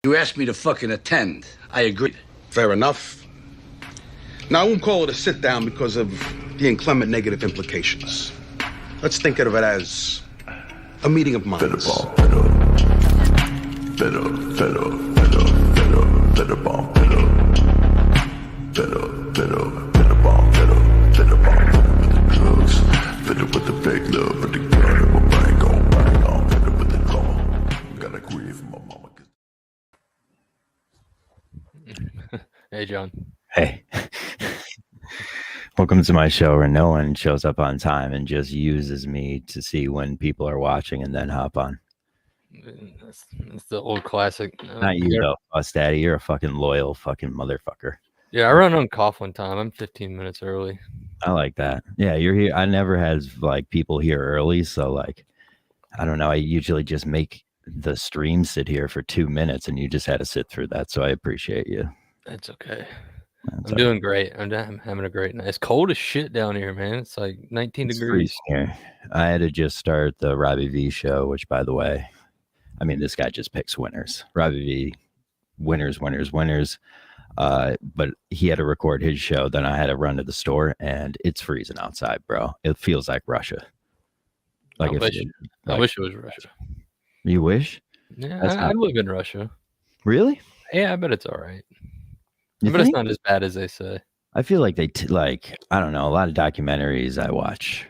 You asked me to fucking attend. I agreed. Fair enough. Now, I won't call it a sit-down because of the inclement negative implications. Let's think of it as a meeting of minds. With the fake love, but the gun will bang on, with the law. Gotta grieve for my mama. Hey, John. Hey. Welcome to my show where no one shows up on time and just uses me to see when people are watching and then hop on. That's the old classic. Not you, though, Bus Daddy. You're a fucking loyal fucking motherfucker. Yeah, I run on cough one time. I'm 15 minutes early. I like that. Yeah, you're here. I never had like people here early, so like, I don't know. I usually just make the stream sit here for 2 minutes, and you just had to sit through that. So I appreciate you. That's okay. That's I'm doing great. I'm having a great night. It's cold as shit down here, man. It's like 19 degrees here. I had to just start the Robbie V show, which, by the way, I mean, this guy just picks winners. Robbie V, winners. But he had to record his show. Then I had to run to the store, and it's freezing outside, bro. It feels like Russia. Like I wish it was Russia. You wish? Yeah, I live in Russia. Really? Yeah, I bet it's all right. But it's not as bad as they say. I feel like they I don't know, a lot of documentaries I watch.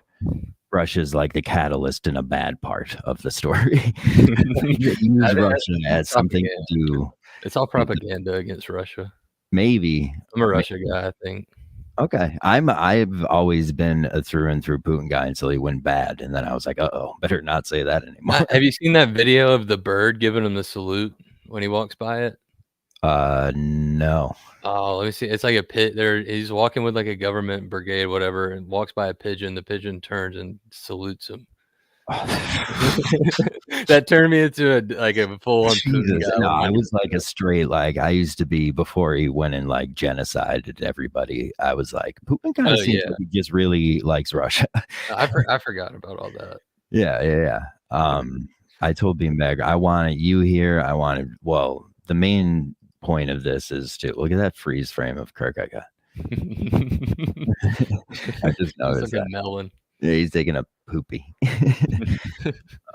Russia's like the catalyst in a bad part of the story. Use Russia as something to do. It's all propaganda against Russia. Maybe. I'm a Russia guy, I think. Okay. I've always been a through and through Putin guy until he went bad. And then I was like, better not say that anymore. Have you seen that video of the bird giving him the salute when he walks by it? No. Oh, let me see. It's like a pit there. He's walking with like a government brigade, whatever, and walks by a pigeon. The pigeon turns and salutes him. That turned me into a full on Putin guy. No, I was like a straight, like I used to be before he went and like genocided everybody. I was like, Putin kind of seems like he just really likes Russia. I forgot about all that. Yeah. I told Beanbag, I wanted you here. The main point of this is to look at that freeze frame of Kirk I got. I just noticed that. Melon. Yeah, he's taking a poopy.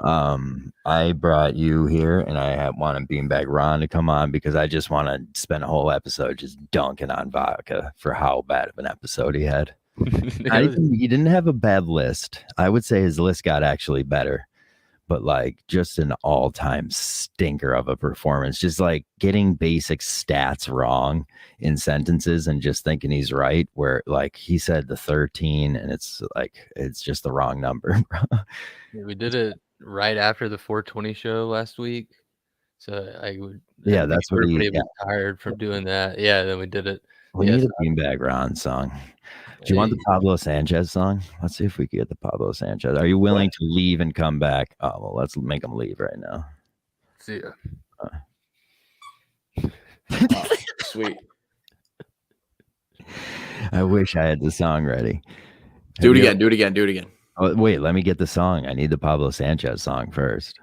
I brought you here, and I want Beanbag Ron to come on because I just want to spend a whole episode just dunking on vodka for how bad of an episode he had. He didn't have a bad list. I would say his list got actually better, but like just an all-time stinker of a performance. Just like getting basic stats wrong in sentences and just thinking he's right, where like he said the 13 and it's just the wrong number. We did it right after the 420 show last week. So that's what he was tired from doing that. Yeah, then we did it. We need a Beanbag Ron song. Do you want the Pablo Sanchez song? Let's see if we can get the Pablo Sanchez. Are you willing to leave and come back? Oh, well, let's make him leave right now. See ya. Sweet. I wish I had the song ready. Do it again. Oh, wait, let me get the song. I need the Pablo Sanchez song first.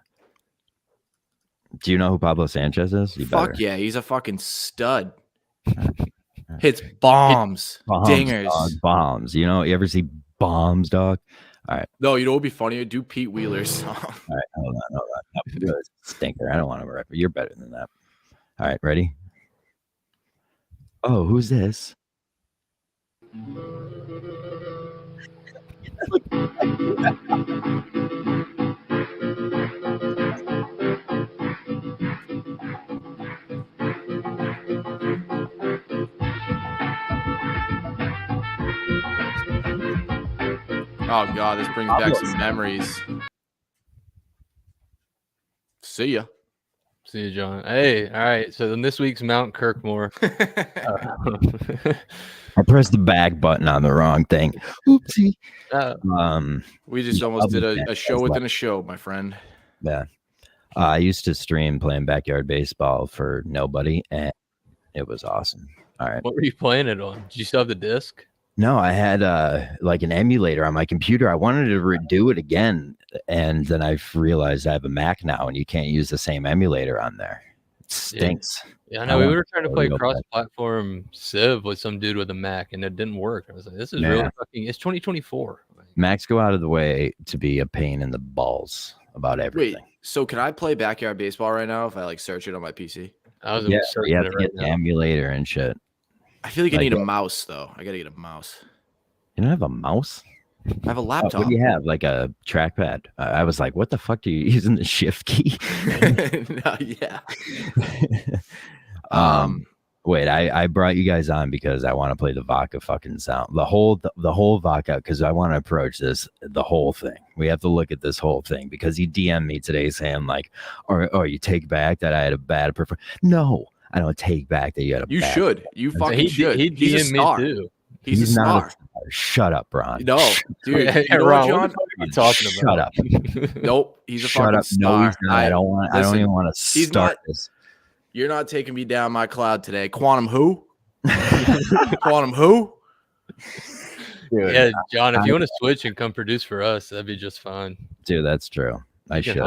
Do you know who Pablo Sanchez is? Fuck yeah, he's a fucking stud. Hits bombs, dingers, dog, bombs. You ever see bombs, dog? All right. No, you know what would be funny? Do Pete Wheeler's song. All right, hold on. No, stinker. I don't want to rap. You're better than that. All right, ready? Oh, who's this? Oh God, this brings back some memories. See ya. See you, John. Hey, all right. So then this week's Mount Kirkmore. I pressed the back button on the wrong thing. Oopsie. We just almost did a show within a show, my friend. Yeah. I used to stream playing backyard baseball for nobody, and it was awesome. All right. What were you playing it on? Did you still have the disc? No, I had like an emulator on my computer. I wanted to redo it again, and then I realized I have a Mac now, and you can't use the same emulator on there. stinks. Yeah, I know. We were trying to play cross-platform Civ with some dude with a Mac, and it didn't work. I was like, "This is really fucking." It's 2024. Macs go out of the way to be a pain in the balls about everything. Wait, so can I play backyard baseball right now if I like search it on my PC? I was You have searching to it get right the now. emulator and shit. I feel like I need a mouse though. I gotta get a mouse. You don't have a mouse? I have a laptop. What do you have? Like a trackpad? I was like, what the fuck are you using the shift key? No, yeah. Wait, I brought you guys on because I want to play the vodka fucking sound. The whole vodka, because I want to approach the whole thing. We have to look at this whole thing because he DM'd me today saying like, or you take back that I had a bad performance. No, I don't take back that you had a You bad should. You fucking should. He's a star. Me too. He's a star. Shut up, Ron. No, dude. Hey, you know Ron, what, John? what are you talking about? Shut up. Nope. He's a Shut fucking up. star. No, he's not. I don't even want to start this. You're not taking me down my cloud today. Quantum who? Quantum who? Dude, Yeah, John, if you want to switch and come produce for us, that'd be just fine. Dude, that's true. I should.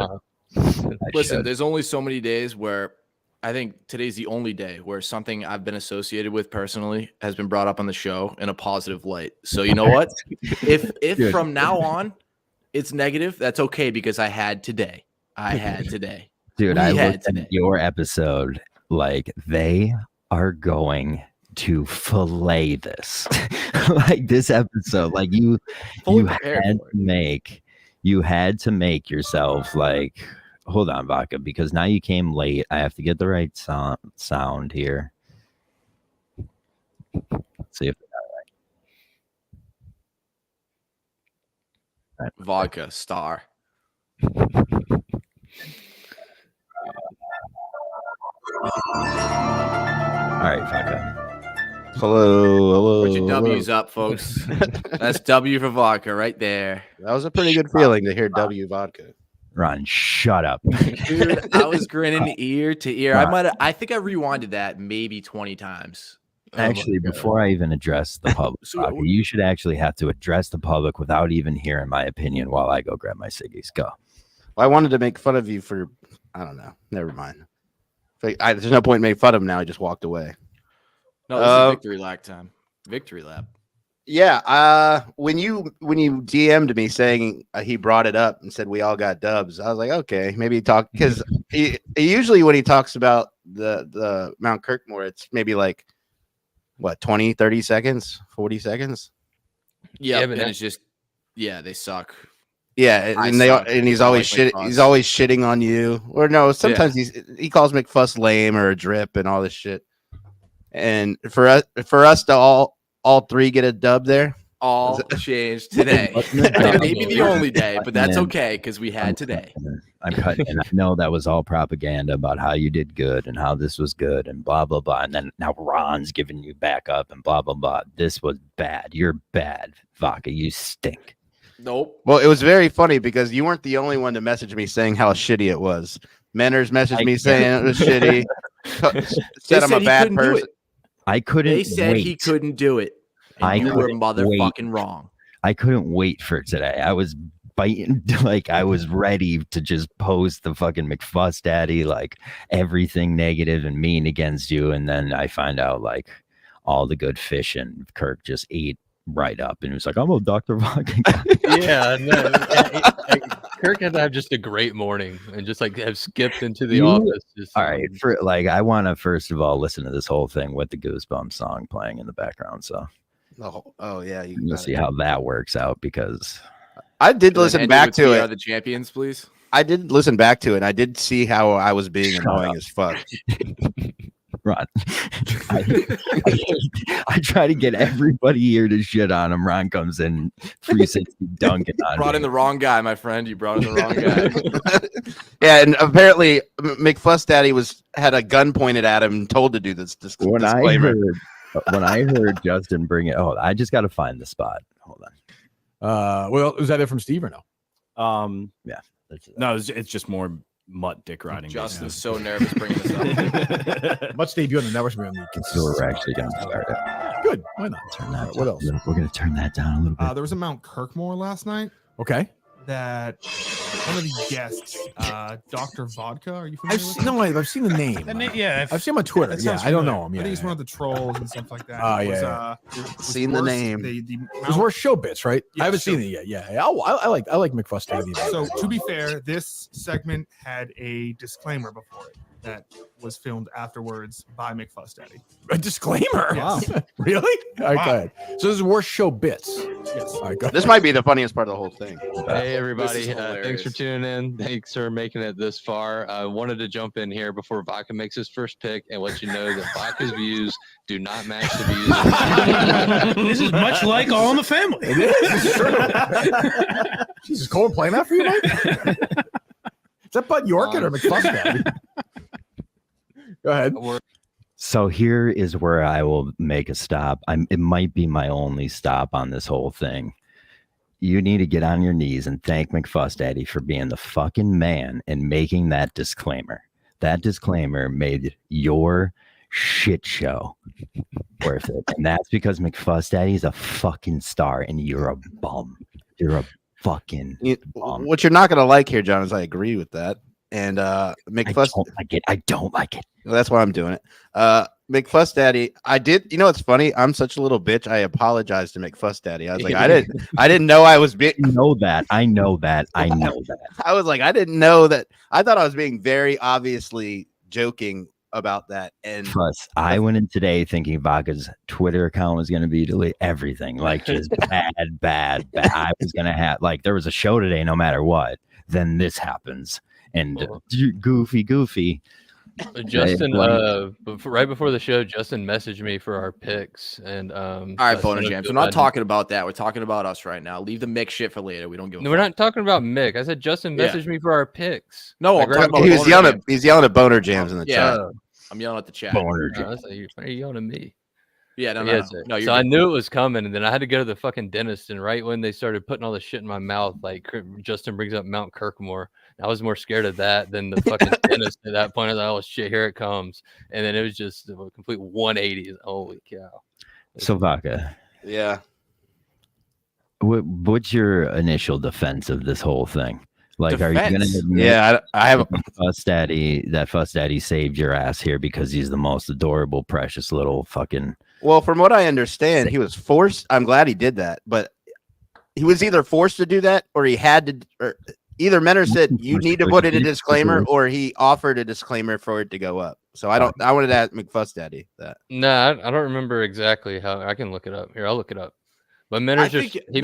Listen, there's only so many days where I think today's the only day where something I've been associated with personally has been brought up on the show in a positive light. So you know what? if from now on it's negative, that's okay because I had today. Dude, I looked at your episode like they are going to fillet this. Like this episode, like you had to make yourself like, hold on, Vodka, because now you came late. I have to get the right sound here. Let's see if I got it right. Vodka star. All right, Vodka. Hello. Put your W's up, folks. That's W for vodka right there. That was a pretty good feeling to hear W vodka. Ron, shut up. Dude, I was grinning ear to ear. I think I rewinded that maybe 20 times. Actually, before I even address the public, you should actually have to address the public without even hearing my opinion while I go grab my ciggies. Go. Well, I wanted to make fun of you for, I don't know. Never mind. There's no point in making fun of him now. I just walked away. No, this is victory lap time. Victory lap. Yeah. When you DM'd me saying he brought it up and said we all got dubs, I was like, okay, maybe he talked because he usually when he talks about the Mount Kirkmore, it's maybe like what 20, 30 seconds, 40 seconds. Yeah, but it's just they suck. Yeah, and he's always he's always shitting on you. Or no, sometimes he calls McFuss lame or a drip and all this shit. And for us to all three get a dub there, all changed today. Maybe the only day, but that's okay because we had today. I'm cutting, and I know that was all propaganda about how you did good and how this was good and blah blah blah. And then now Ron's giving you back up and blah blah blah. This was bad. You're bad, Vodka. You stink. Nope. Well, it was very funny because you weren't the only one to message me saying how shitty it was. Menners messaged me saying it was shitty. Said I'm a bad person. I couldn't. They said he couldn't do it. And you were motherfucking wrong. I couldn't wait for today. I was biting, like I was ready to just post the fucking McFuss daddy, like everything negative and mean against you. And then I find out like all the good fish and Kirk just ate right up and it was like, I'm a Dr. Vodka. Yeah, no. Kirk had to have just a great morning and just like have skipped into the office. All right, for like I want to first of all listen to this whole thing with the Goosebumps song playing in the background. So, yeah, you'll see how that works out because I did listen back to it. Are the champions, please? I did listen back to it. And I did see how I was being annoying as fuck. Ron, I try to get everybody here to shit on him. Ron comes in 360 dunking on brought in the wrong guy, my friend. You brought in the wrong guy. Yeah, and apparently McFuss Daddy had a gun pointed at him and told to do this when I heard Justin bring it, I just got to find the spot. Hold on. Well, was that it from Steve or no? Yeah. No, it's just more mutt dick riding. Justin's so nervous bringing this up. Mutt's debut on the network. So we're actually going to start it. Good. Why not? Turn that what else? We're going to turn that down a little bit. There was a Mount Kirkmore last night. Okay. that one of the guests, Dr. Vodka, are you familiar with him? I've seen the name. I've seen him on Twitter. Yeah, I don't know him. I Yeah, think he's one of the trolls and stuff like that. Oh, It was, yeah. Seen the name. It was worst show bits, right? Yeah, I haven't show seen it yet. Yeah. I like McFuss Daddy. So to be fair, this segment had a disclaimer before it that was filmed afterwards by McFuss Daddy. A disclaimer. Yes. Wow. Really? All right, go ahead. So this is worst show bits. Yes. All right, go This might be the funniest part of the whole thing. Hey everybody, This is thanks for hilarious. tuning in. Thanks for making it this far. I wanted to jump in here before Vodka makes his first pick and let you know that Vodka's views do not match the views. This is much like All in the Family. It is. It's true. Jesus, Cole playing that for you, Mike? Is that Bud Yorkin or McFuss Daddy? Go ahead. So here is where I will make a stop. It might be my only stop on this whole thing. You need to get on your knees and thank McFuss Daddy for being the fucking man and making that disclaimer. That disclaimer made your shit show worth it. And that's because McFuss Daddy is a fucking star and you're a bum. You're a fucking bum. What you're not going to like here, John, is I agree with that. And McFuss, I don't like it. I don't like it. well, that's why I'm doing it. McFuss Daddy, I did. You know what's funny? I'm such a little bitch. I apologized to McFuss Daddy. I was like, I didn't know I was being. I know that. I know that. I was like, I didn't know that. I thought I was being very obviously joking about that. And Plus, I went in today thinking Vodka's Twitter account was going to be deleted. Everything, like just bad. I was going to have, like, there was a show today, no matter what. Then this happens. And goofy. Justin, right before the show, Justin messaged me for our picks, and All right, Boner Jams. We're not talking about that. We're talking about us right now. Leave the Mick shit for later. We don't give a No, fuck. we're not talking about Mick. I said Justin Yeah. messaged me for our picks. No, Like, I'm talking about he was Boner yelling. Jams. He's yelling at Boner Jams in the Yeah. chat. I'm yelling at the chat. Boner Oh, that's like, why are you yelling at me? Yeah, no, Yeah, no. You're so I good. knew it was coming, and then I had to go to the fucking dentist. And right when they started putting all the shit in my mouth, like Justin brings up Mount Kirkmore, I was more scared of that than the fucking dentist at that point. I thought, oh shit, here it comes, and then it was just a complete 180. Holy cow! So Vodka, Yeah. what's your initial defense of this whole thing? Like, are you going Defense? to admit Yeah. I have. that Fuss Daddy saved your ass here because he's the most adorable, precious little fucking. Well, from what I understand, he was forced. I'm glad he did that, but he was either forced to do that or he had to. Or either Menor said you need to put in a disclaimer, or he offered a disclaimer for it to go up. So I don't. I wanted to ask McFuss Daddy that. No, I don't remember exactly how. I can look it up here. I'll look it up. But I Minner think just you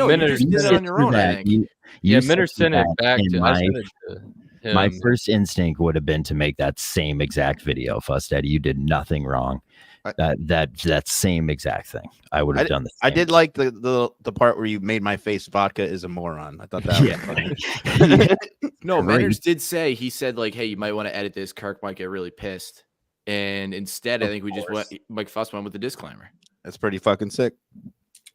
just did it on your own. I think. Yeah, Minner sent it back to. I sent it to him. My first instinct would have been to make that same exact video, Fuss Daddy. You did nothing wrong. That same exact thing. I would have done the same. I did like the part where you made my face Vodka is a moron. I thought that was funny. No, Great. Manners did say, he said, like, hey, you might want to edit this. Kirk might get really pissed. And instead, I think we just went, Mike Fuss went with the disclaimer. That's pretty fucking sick.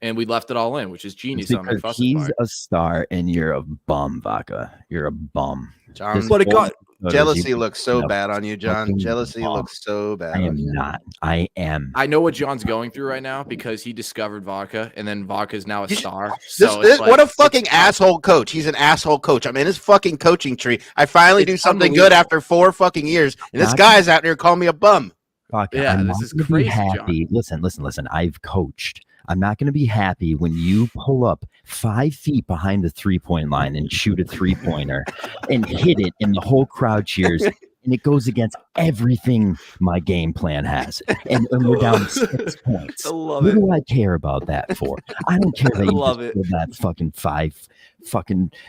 And we left it all in, which is genius on Mike Because Fuss's he's part. a star and you're a bum, Vodka. You're a bum. John, This But it got whole- jealousy looks so No, bad on you, John. fucking Jealousy bum. looks so bad. I am on you. not. I am. I know what John's going through right now because he discovered vodka, and then vodka's now a He's- star. This, So this, it's like, what a fucking asshole coach. He's an asshole coach. I'm in his fucking coaching tree. I finally do It's something good unbelievable. after 4 fucking years. And this Not- guy's out there calling me a bum. Vodka, Yeah, I'm this not is gonna be crazy, happy. Listen. I've coached. I'm not going to be happy when you pull up 5 feet behind the 3-point line and shoot a 3-pointer and hit it, and the whole crowd cheers. And it goes against everything my game plan has. And we're down 6 points. I love What it. do I care about that for? I don't care that you love just it. pulled that fucking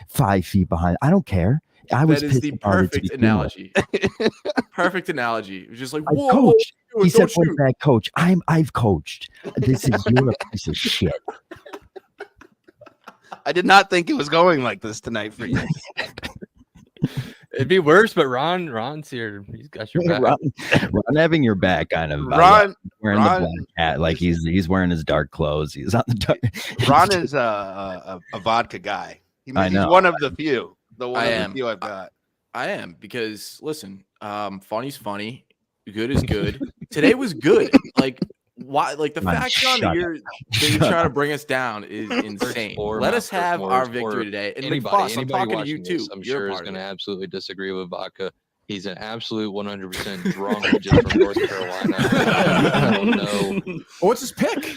5 feet behind. I don't care. I was That is the pissed about it to perfect begin with. analogy. Perfect analogy. It was just like, I've whoa, coached. whoa, He said, don't "What a shoot." bad coach." I've coached. This is you're a piece of shit. I did not think it was going like this tonight for you. It'd be worse, but Ron's here. He's got your back. Ron having your back, kind of. Ron, wearing Ron- the black hat, like he's wearing his dark clothes. He's on the dark. Ron is a vodka guy. He's know. one of the few. The one I of am. the few I've got. I am because listen, funny's funny, good is good. Today was good. Like Why? Like the Man, fact, John, that you're trying to bring us down is insane. Or Let Mount us have Kirkmore, our or victory today. And anybody McFoss, I'm talking to you watching too. this, I'm You're sure a is part going of to it. absolutely disagree with Vodka. He's an absolute 100% drunk just from North Carolina. I don't know. What's his pick?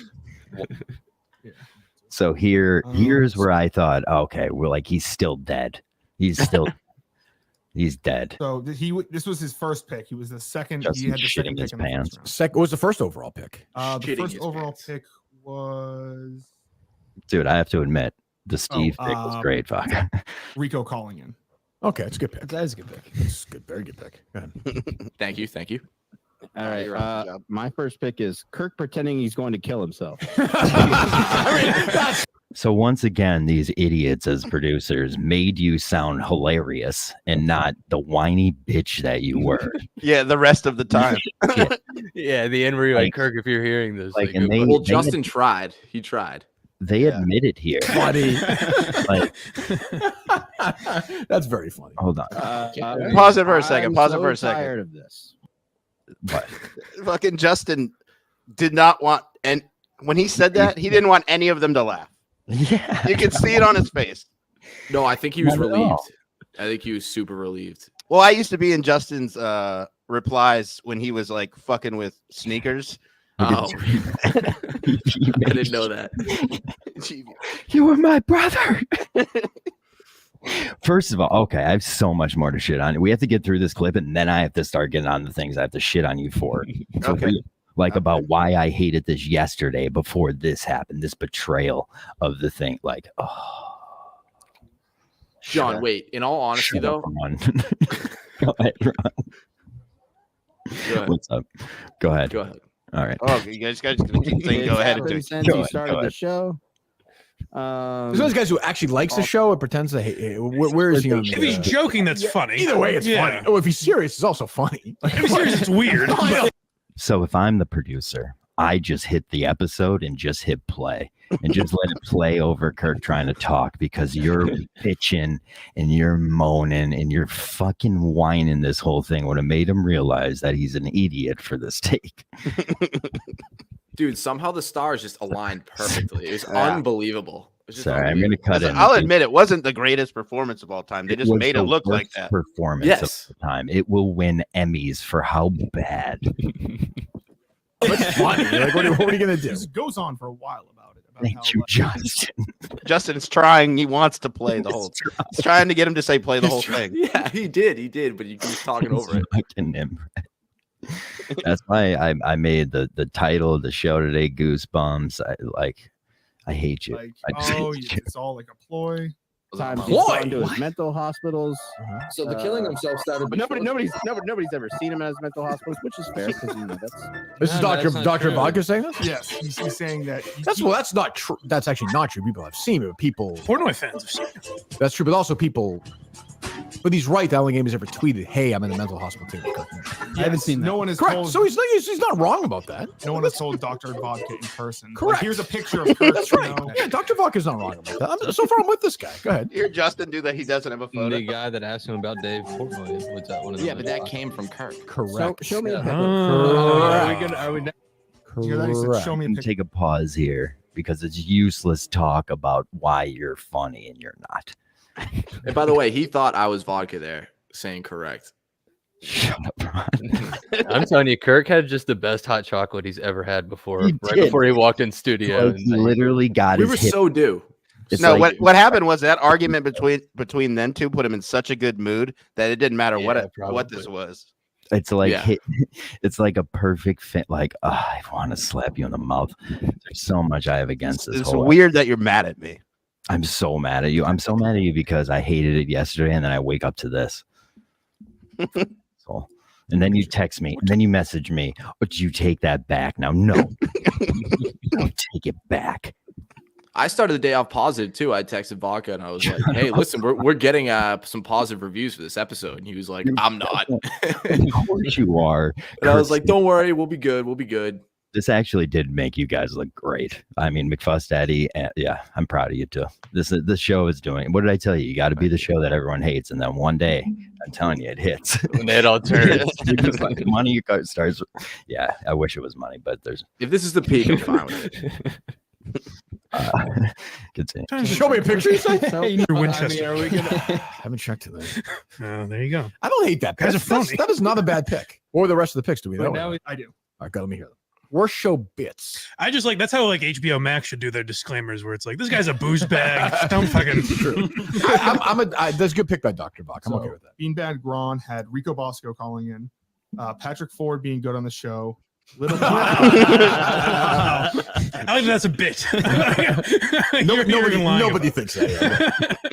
So here's where I thought, okay, we're like, he's still dead. He's dead. So this was his first pick. He was the second. Justin's He had the second shitting pick his in the pants. first round. What was the first overall pick? The Shitting first his overall pants. pick was Dude, I have to admit, the Steve pick was great. Fuck. Rico calling in. Okay, it's a good pick. That is a good pick. It's a good, very good pick. Go ahead. Thank you. All right. You're on the job. My first pick is Kirk pretending he's going to kill himself. So once again, these idiots as producers made you sound hilarious and not the whiny bitch that you were. Yeah, the rest of the time. Yeah, the end where you're like, Kirk, if you're hearing this, like, like, and they- Well, Justin tried. He tried. They admitted here. Funny. Like, That's very funny. hold on. Pause it for a second. I'm Pause it so for a second. tired of this. What? Fucking Justin did not want, and when he said that, he didn't want any of them to laugh. Yeah. You could see it on his face. No, I think he was Not at relieved. all. I think he was super relieved. Well, I used to be in Justin's replies when he was like fucking with sneakers. Oh, I didn't know that. You were my brother. First of all, okay, I have so much more to shit on. We have to get through this clip, and then I have to start getting on the things I have to shit on you for. Okay. Real. Like about why I hated this yesterday before this happened, this betrayal of the thing. Like, oh. John, wait. In all honesty, Shut up, though, Ron. Go ahead, Ron. Go ahead. What's up? Go ahead. Go ahead. All right. Oh, you guys gonna keep saying go ahead and do it. Since Go you ahead, started go the ahead. show. There's those guys who actually likes the show and pretends to hate it. Where is he on? If he's joking, that's funny. Either way, it's Yeah. funny. Oh, if he's serious, it's also funny. If he's serious, it's weird. So if I'm the producer, I just hit the episode and just hit play and just let it play over Kirk trying to talk because you're bitching and you're moaning and you're fucking whining. This whole thing would have made him realize that he's an idiot for this take. Dude, somehow the stars just aligned perfectly. It was Yeah. unbelievable. It was just Sorry, I'm going to cut Listen, in. I'll admit it wasn't the greatest performance of all time. They just was made the it look like worst that. performance Yes. of the time. It will win Emmys for how bad. It's funny. Like, what are you gonna do? This goes on for a while about it. About Thank you, Justin. Justin's trying. He wants to play the whole. He's trying to get him to say play the whole thing. Yeah, he did, but he keeps talking over it. Fucking inbred. That's why I made the title of the show today, Goosebumps. I hate you. Like, I just oh, hate you. it's all like a ploy. Time he's Boy, gone to his what? mental hospitals. So the killing himself started. But nobody's ever seen him as mental hospitals, which is fair because that's This is No, Dr. that's not Dr. true. Vodka saying this? Yes, he's saying that. That's not true. That's actually not true. People have seen it. People. Portnoy fans have seen it. That's true, but also people. But he's right. The only game has ever tweeted, "Hey, I'm in the mental hospital too." I haven't seen that. No one has Correct. told. So he's not wrong about that. No one has told Dr. Vodka in person. Correct. Like, here's a picture of Kirk. That's right. You know, Yeah, Dr. Vodka's not wrong about that. So far, I'm with this guy. Go ahead. Hear Justin do that. He doesn't have a photo. The guy that asked him about Dave Portnoy, what's that one of Yeah, those? but that came from Kirk. Correct. show me a picture. Are we you hear that? He said, "Show me a I'm gonna picture." take a pause here because it's useless talk about why you're funny and you're not. And by the way, he thought I was vodka there, saying correct. Shut up, Ron. I'm telling you, Kirk had just the best hot chocolate he's ever had before. He Right did. before he walked in studio. He literally got We his were hip. so due. It's No, like- what happened was that argument between them two put him in such a good mood that it didn't matter Yeah, what this probably. was. It's like Yeah. it's like a perfect fit. Like, I want to slap you in the mouth. There's so much I have against this. It's whole weird that you're mad at me. I'm so mad at you. I'm so mad at you because I hated it yesterday, and then I wake up to this. So, and then you text me, and then you message me. Would you take that back? Now, no, don't take it back. I started the day off positive too. I texted Vodka and I was like, "Hey, listen, we're getting some positive reviews for this episode." And he was like, "I'm not." Of course you are. And I was like, "Don't worry, we'll be good. We'll be good." This actually did make you guys look great. I mean, McFuss Daddy, yeah, I'm proud of you too. This show is doing. What did I tell you? You got to be the show that everyone hates, and then one day, I'm telling you, it hits. When it all turns, You're just like, money starts. Yeah, I wish it was money, but there's. If this is the peak, I'm fine with it. Continue. Show me a picture. You say? Hey, Winchester. I mean, I haven't checked today. Oh, there you go. I don't hate that. Guys are phony. That is not a bad pick. Or the rest of the picks. Do we know? Now I do. All right, let me hear them. Worst show bits. I just like that's how like HBO Max should do their disclaimers, where it's like this guy's a booze bag. Don't fucking. True. That's a good pick by Dr. Bach. I'm okay with that. Beanbag Ron had Rico Bosco calling in, Patrick Ford being good on the show. Little I like that's a bit. Nobody thinks that.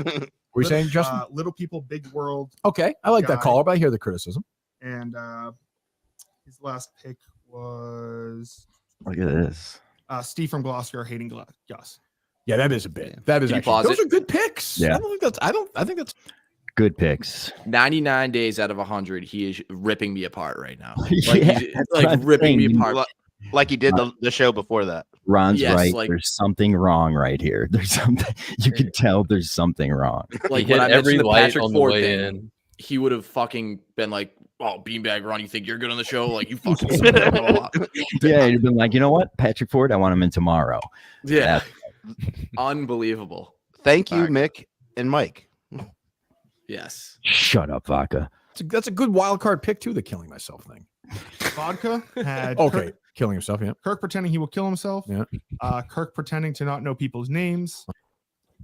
Yeah. Were you saying, Justin? Little People, Big World. Okay, I like that Guy. caller, but I hear the criticism. And his last pick was Look at this. Steve from Gloucester hating Gus. Yeah, that is a bit. That is Can you actually. pause Those it? are good picks. Yeah. I think that's Good picks. 99 days out of 100, he is ripping me apart right now. Yeah, Like ripping me apart. Like he did the show before that. Ron's Yes, right. like- There's something wrong right here. There's something you can tell. There's something wrong. Like He when hit I every mentioned the light Patrick on the Ford way thing, in. he would have fucking been like, "Oh, Beanbag Ron, you think you're good on the show? Like you fucking." Blah, blah, blah. Yeah, you've been like, you know what, Patrick Ford, I want him in tomorrow. Yeah, unbelievable. Thank you, Mick and Mike. Yes. Shut up, Vodka. That's a good wild card pick too. The killing myself thing. Vodka had Okay, killing himself. Yeah. Kirk pretending he will kill himself. Yeah. Kirk pretending to not know people's names.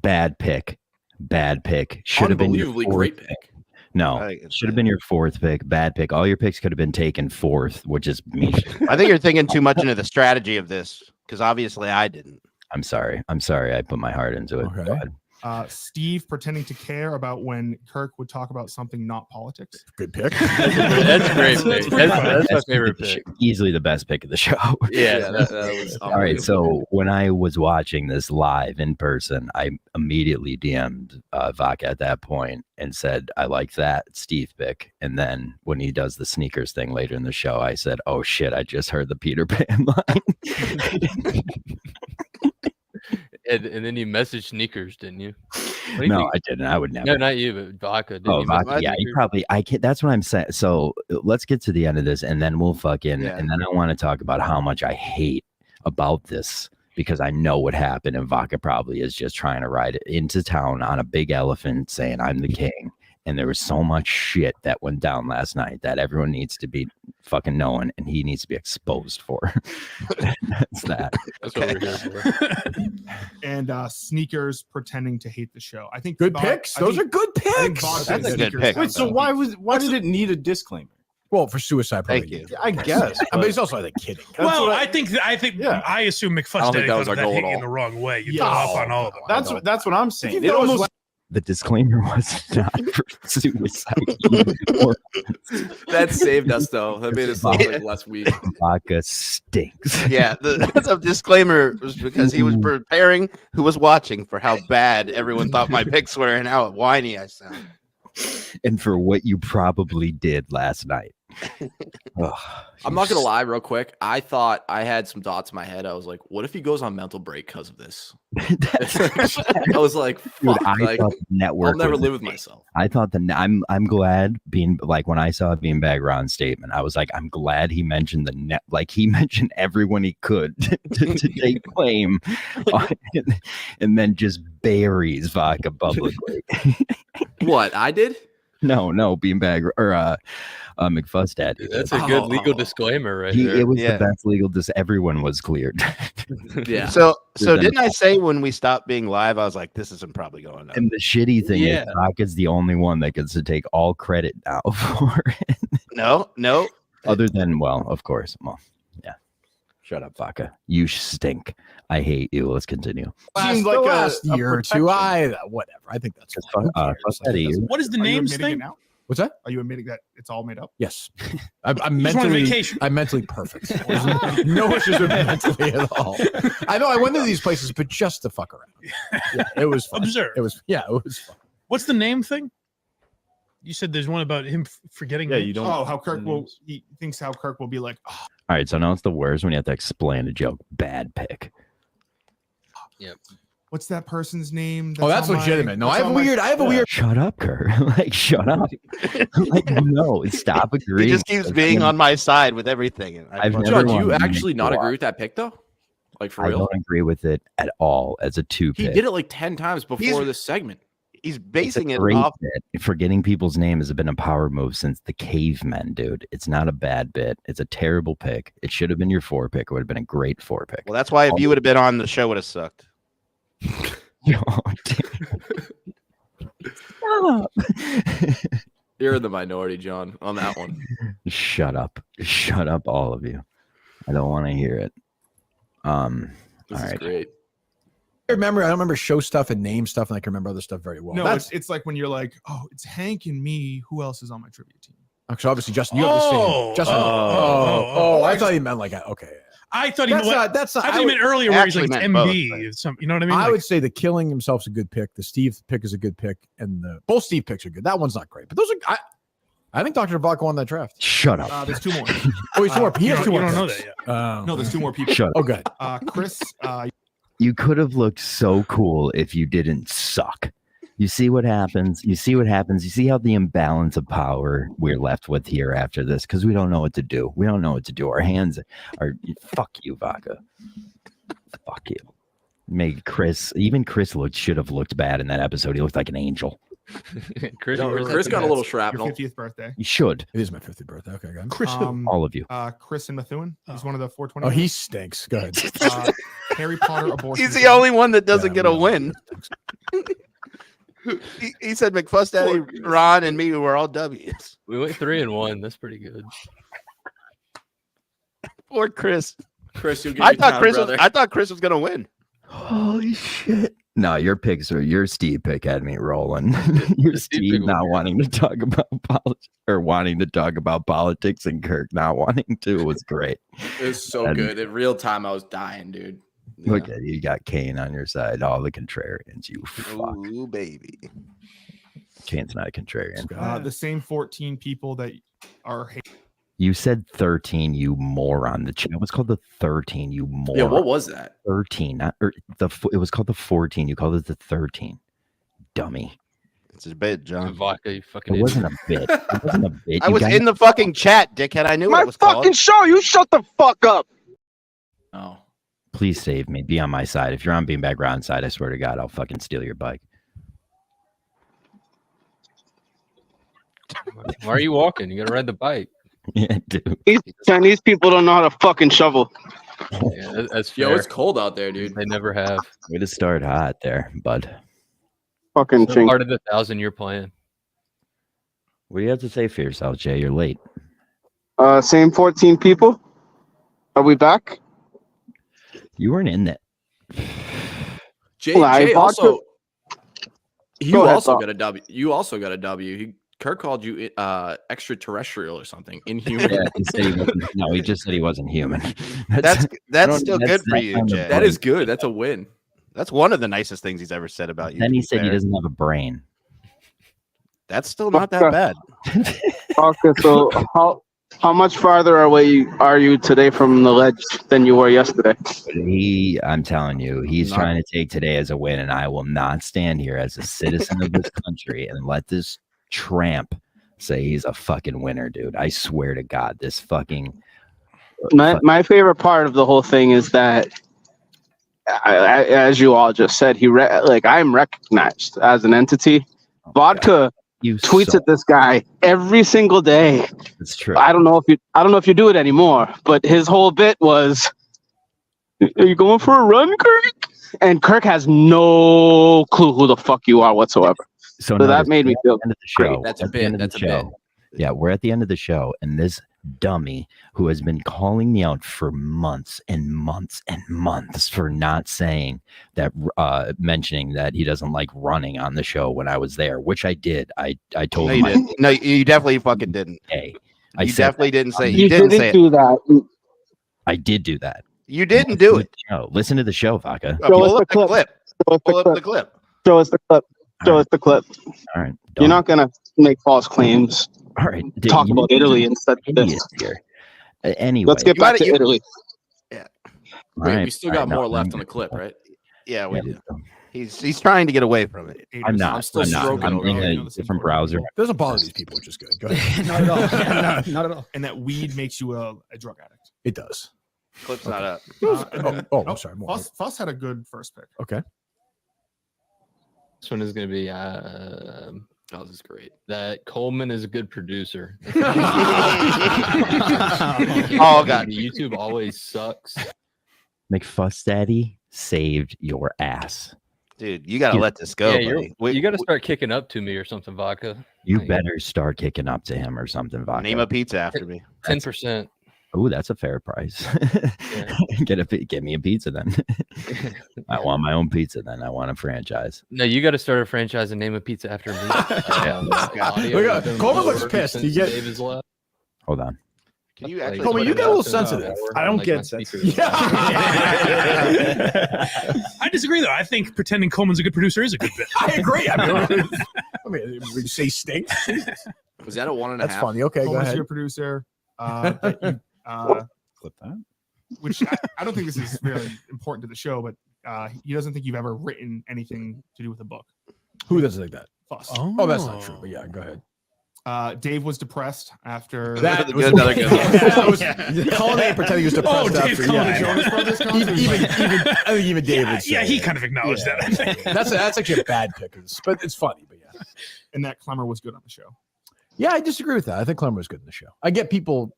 Bad pick. Bad pick. Should have been your Unbelievably fourth great pick. No, I think it's should have been your fourth pick. Bad pick. All your picks could have been taken fourth, which is me. I think you're thinking too much into the strategy of this because obviously I didn't. I'm sorry. I put my heart into it. Okay. Go ahead. Steve pretending to care about when Kirk would talk about something not politics. Good pick. That's a great pick. That's my favorite pick. Easily the best pick of the show. Yeah, that was All right. So when I was watching this live in person, I immediately DM'd Vodka at that point and said, I like that Steve pick. And then when he does the sneakers thing later in the show, I said, oh shit, I just heard the Peter Pan line. And then you messaged Sneakers, didn't you? No, I didn't. I would never. No, not you, but Vodka. Didn't Oh, you Vodka, message yeah, you Sneakers? probably. I can. That's what I'm saying. So let's get to the end of this, and then we'll fucking. Yeah. And then I want to talk about how much I hate about this because I know what happened, and Vodka probably is just trying to ride it into town on a big elephant, saying I'm the king. And there was so much shit that went down last night that everyone needs to be fucking knowing, and he needs to be exposed for. That's that. That's what we're here for. And Sneakers pretending to hate the show. I think Good Vod- picks. I Those think- are good I think picks. Vodka That's and a good Sneakers pick. have Wait, so them. why did it need a disclaimer? Well, for suicide. Thank probably. you. I guess. But he's also like kidding. Well, what I think Yeah. I assume I McFuss don't think Daddy that thought was our that goal hit at you in all. the wrong way. You Yeah. thought up on all of them. That's what I'm saying. You It know, almost The disclaimer was not for suicide. That saved us though. That made us look like less weak. Vodka stinks. Yeah, the disclaimer was because he was preparing who was watching for how bad everyone thought my picks were and how whiny I sound. And for what you probably did last night. Ugh, I'm not gonna lie, real quick. I thought I had some thoughts in my head. I was like, what if he goes on mental break because of this? I was like, Dude, fuck, I like, thought the network. I'll never was- live with myself. I thought I'm glad being like when I saw Beanbag Ron's statement, I was like, I'm glad he mentioned the net, like he mentioned everyone he could to take claim, and then just buries Vodka publicly. What I did? No, Beanbag or McFuss Daddy. That's a good legal disclaimer right there. It was Yeah. the best legal. Everyone was cleared. Yeah. So Then- didn't I say when we stopped being live, I was like, this isn't probably going on. And the shitty thing Yeah. is, Vodka's the only one that gets to take all credit now for it. No. Other than, well, of course. Well, yeah. Shut up, Vodka. You stink. I hate you. Let's continue. seemed The like last a year or two. protection. Whatever. I think that's Just fine. Who fuck cares? that, Like, you. What is the Are you names admitting it thing? now? What's that? Are you admitting that it's all made up? Yes. I'm Just want mentally vacation. I'm mentally perfect. No issues with me mentally at all. I know I went to these places, but just to fuck around. Yeah, it was fun. Observe. It was fun. What's the name thing? You said there's one about him forgetting. Yeah, names? you don't. Oh, how Kirk will. He thinks how Kirk will be like. Oh, All right, so now it's the worst when you have to explain a joke. Bad pick. Yep. what's that person's name? That's on my- legitimate. No, I that's have a on my- weird. I have a weird. Shut up, Kurt. Like, shut up. Like, no, stop agreeing. He just keeps being on my side with everything. And I've never John, do you wanted to actually make not you agree laugh. with that pick though? Like for I real? don't agree with it at all as a two He pick. did it like 10 times before this segment. He's It's a basing it great off. bit. Forgetting people's names has been a power move since the cavemen, dude. It's not a bad bit. It's a terrible pick. It should have been your 4 pick. It would have been a great 4 pick. Well, that's why if you would have been on, the show would have sucked. You're in the minority, John, on that one. Shut up. Shut up, all of you. I don't want to hear it. This All is right. great. I don't remember show stuff and name stuff, and I can remember other stuff very well. No, That's it's like when you're like, oh, it's Hank and me. Who else is on my trivia team? actually obviously Justin. You have the same. Justin. I thought he meant like okay. I thought he That's meant. not. That's not. I thought he meant earlier where he's like actually it's meant MB. both, Some, you know what I mean? I Like, would say the killing himself's a good pick. The Steve pick is a good pick, and the both Steve picks are good. That one's not great, but those are. I think Dr. Vodka won that draft. Shut up. There's 2 more. Oh, he's 2 more. He has 2 you more. don't know picks. that yet. No, there's 2 more people. Shut up. Oh, good. Chris. You could have looked so cool if you didn't suck. You see what happens. You see what happens. You see how the imbalance of power we're left with here after this because we don't know what to do. We don't know what to do. Our hands are fuck you, Vodka. Fuck you. Make Chris. Even Chris should have looked bad in that episode. He looked like an angel. Chris got a little Your shrapnel. 50th birthday. You should. It is my 50th birthday. Okay, good. Chris, All of you. Chris and Methuen. He's one of the 420. Oh, he stinks. Go ahead. Harry Potter abortion. He's the only one that doesn't Yeah, get a we know. win. He said McFuss Daddy, Ron, and me were all W's. We went 3-1. That's pretty good. Poor Chris. Chris, you'll get I your thought time, Chris. brother. I thought Chris was gonna win. Holy shit. No, your Steve pick had me rolling. Your The Steve Steve pick was not good. wanting to talk about politics or wanting to talk about politics and Kirk not wanting to was great. It was so And- good. In real time, I was dying, dude. Yeah. Look at you got Kane on your side, all the contrarians. You fuck. Ooh, baby. Kane's not a contrarian. The same 14 people that are. You said 13, you moron. The chat was called the 13, you moron. Yeah, what was that? 13, not or it was called the 14. You called it the 13. Dummy. It's a bit, John. Vodka, you fucking It idiot. wasn't a bit. It wasn't a bit. I You was guys- in the fucking chat, dickhead. I knew what it was called. show. You shut the fuck up. Oh. Please save me. Be on my side. If you're on Beanbag Ron's side, I swear to God, I'll fucking steal your bike. Why are you walking? You gotta ride the bike. Yeah, dude. These Chinese people don't know how to fucking shovel. Yeah, that's fair. Yo, it's cold out there, dude. They never have. Way to start hot there, bud. Fucking So chink. part of the 1,000-year plan. What do you have to say for yourself, Jay? You're late. Same 14 people. Are we back? You weren't in that. Jay, Well, I Jay bought also, you Go ahead, also Bob. got a W. You also got a W. Kirk called you extraterrestrial or something. Inhuman. Yeah, he said he wasn't, no, he just said he wasn't human. That's don't- still that's good for not you, kind of Jay. That is good. That's a win. That's one of the nicest things he's ever said about you. Then to he be said he fair. doesn't have a brain. That's still not that bad. Okay, so how much farther away are you today from the ledge than you were yesterday? But I'm telling you, he's trying to take today as a win, and I will not stand here as a citizen of this country and let this tramp say he's a fucking winner, dude. I swear to God, this fucking. My favorite part of the whole thing is that, as you all just said, I'm recognized as an entity. Vodka tweets at this guy every single day. It's true. I don't know if you do it anymore, but his whole bit was, "Are you going for a run, Kirk?" And Kirk has no clue who the fuck you are whatsoever. So notice, that made me feel end of the show. great. That's a At the bit. end of the That's a show. bit. Yeah, we're at the end of the show, and this dummy who has been calling me out for months and months and months for not saying that, mentioning that he doesn't like running on the show when I was there, which I did. I told No, him. you didn't. No, you definitely fucking didn't. Hey, You said definitely didn't say. You You didn't say it. do that. I did do that. You didn't do it. No, listen to the show, Vodka. Pull up the clip. Pull up the clip. Show us the clip. Show us the clip. All right. You're not gonna make false claims. All right, Talk about Italy instead of this. Here. Anyway, Let's get back to Italy. Yeah. Wait, we still got more left on the clip, right? Yeah, we do. He's trying to get away from it. I'm not. I'm still stroking I'm over in here. a different browser. Doesn't bother these people, which is good. Go ahead. Not at all. Yeah, not at all. And that weed makes you a drug addict. It does. Clip's not up. And then- I'm sorry. More. Foss had a good first pick. Okay. This one is going to be. Oh, this is great. That Coleman is a good producer. Oh, God. YouTube always sucks. McFuss Daddy saved your ass. Dude, you got to let this go. Yeah, buddy. you got to start kicking up to me or something, Vodka. You Like, better start kicking up to him or something, Vodka. Name a pizza after me. 10%. Oh, that's a fair price. Get me a pizza then. I want my own pizza then. I want a franchise. No, you got to start a franchise and name a pizza after me. Coleman looks pissed. You get. Dave is left. Hold on. Can you actually? Coleman, you get a little sensitive. I don't Like get my sensitive. speaker. I disagree, though. I think pretending Coleman's a good producer is a good bit. I agree. I mean, we say stink. Was that a 1.5? That's funny. Okay, go Coleman's ahead. your producer. That you, Clip that. which I don't think this is really important to the show, but he doesn't think you've ever written anything to do with a book. Who doesn't think that? Fuss. Oh, that's not true. But yeah, go ahead. Dave was depressed after That was another good one. That was Colin ain't pretending he was depressed Dave after. Coleman. Yeah. Jonas Brothers concert. Even I think even Dave would say Yeah, he it. kind of acknowledged Yeah. that. I think. That's actually a bad pick, but it's funny. But yeah, And that Clemmer was good on the show. yeah, I disagree with that. I think Clemmer was good in the show. I get people.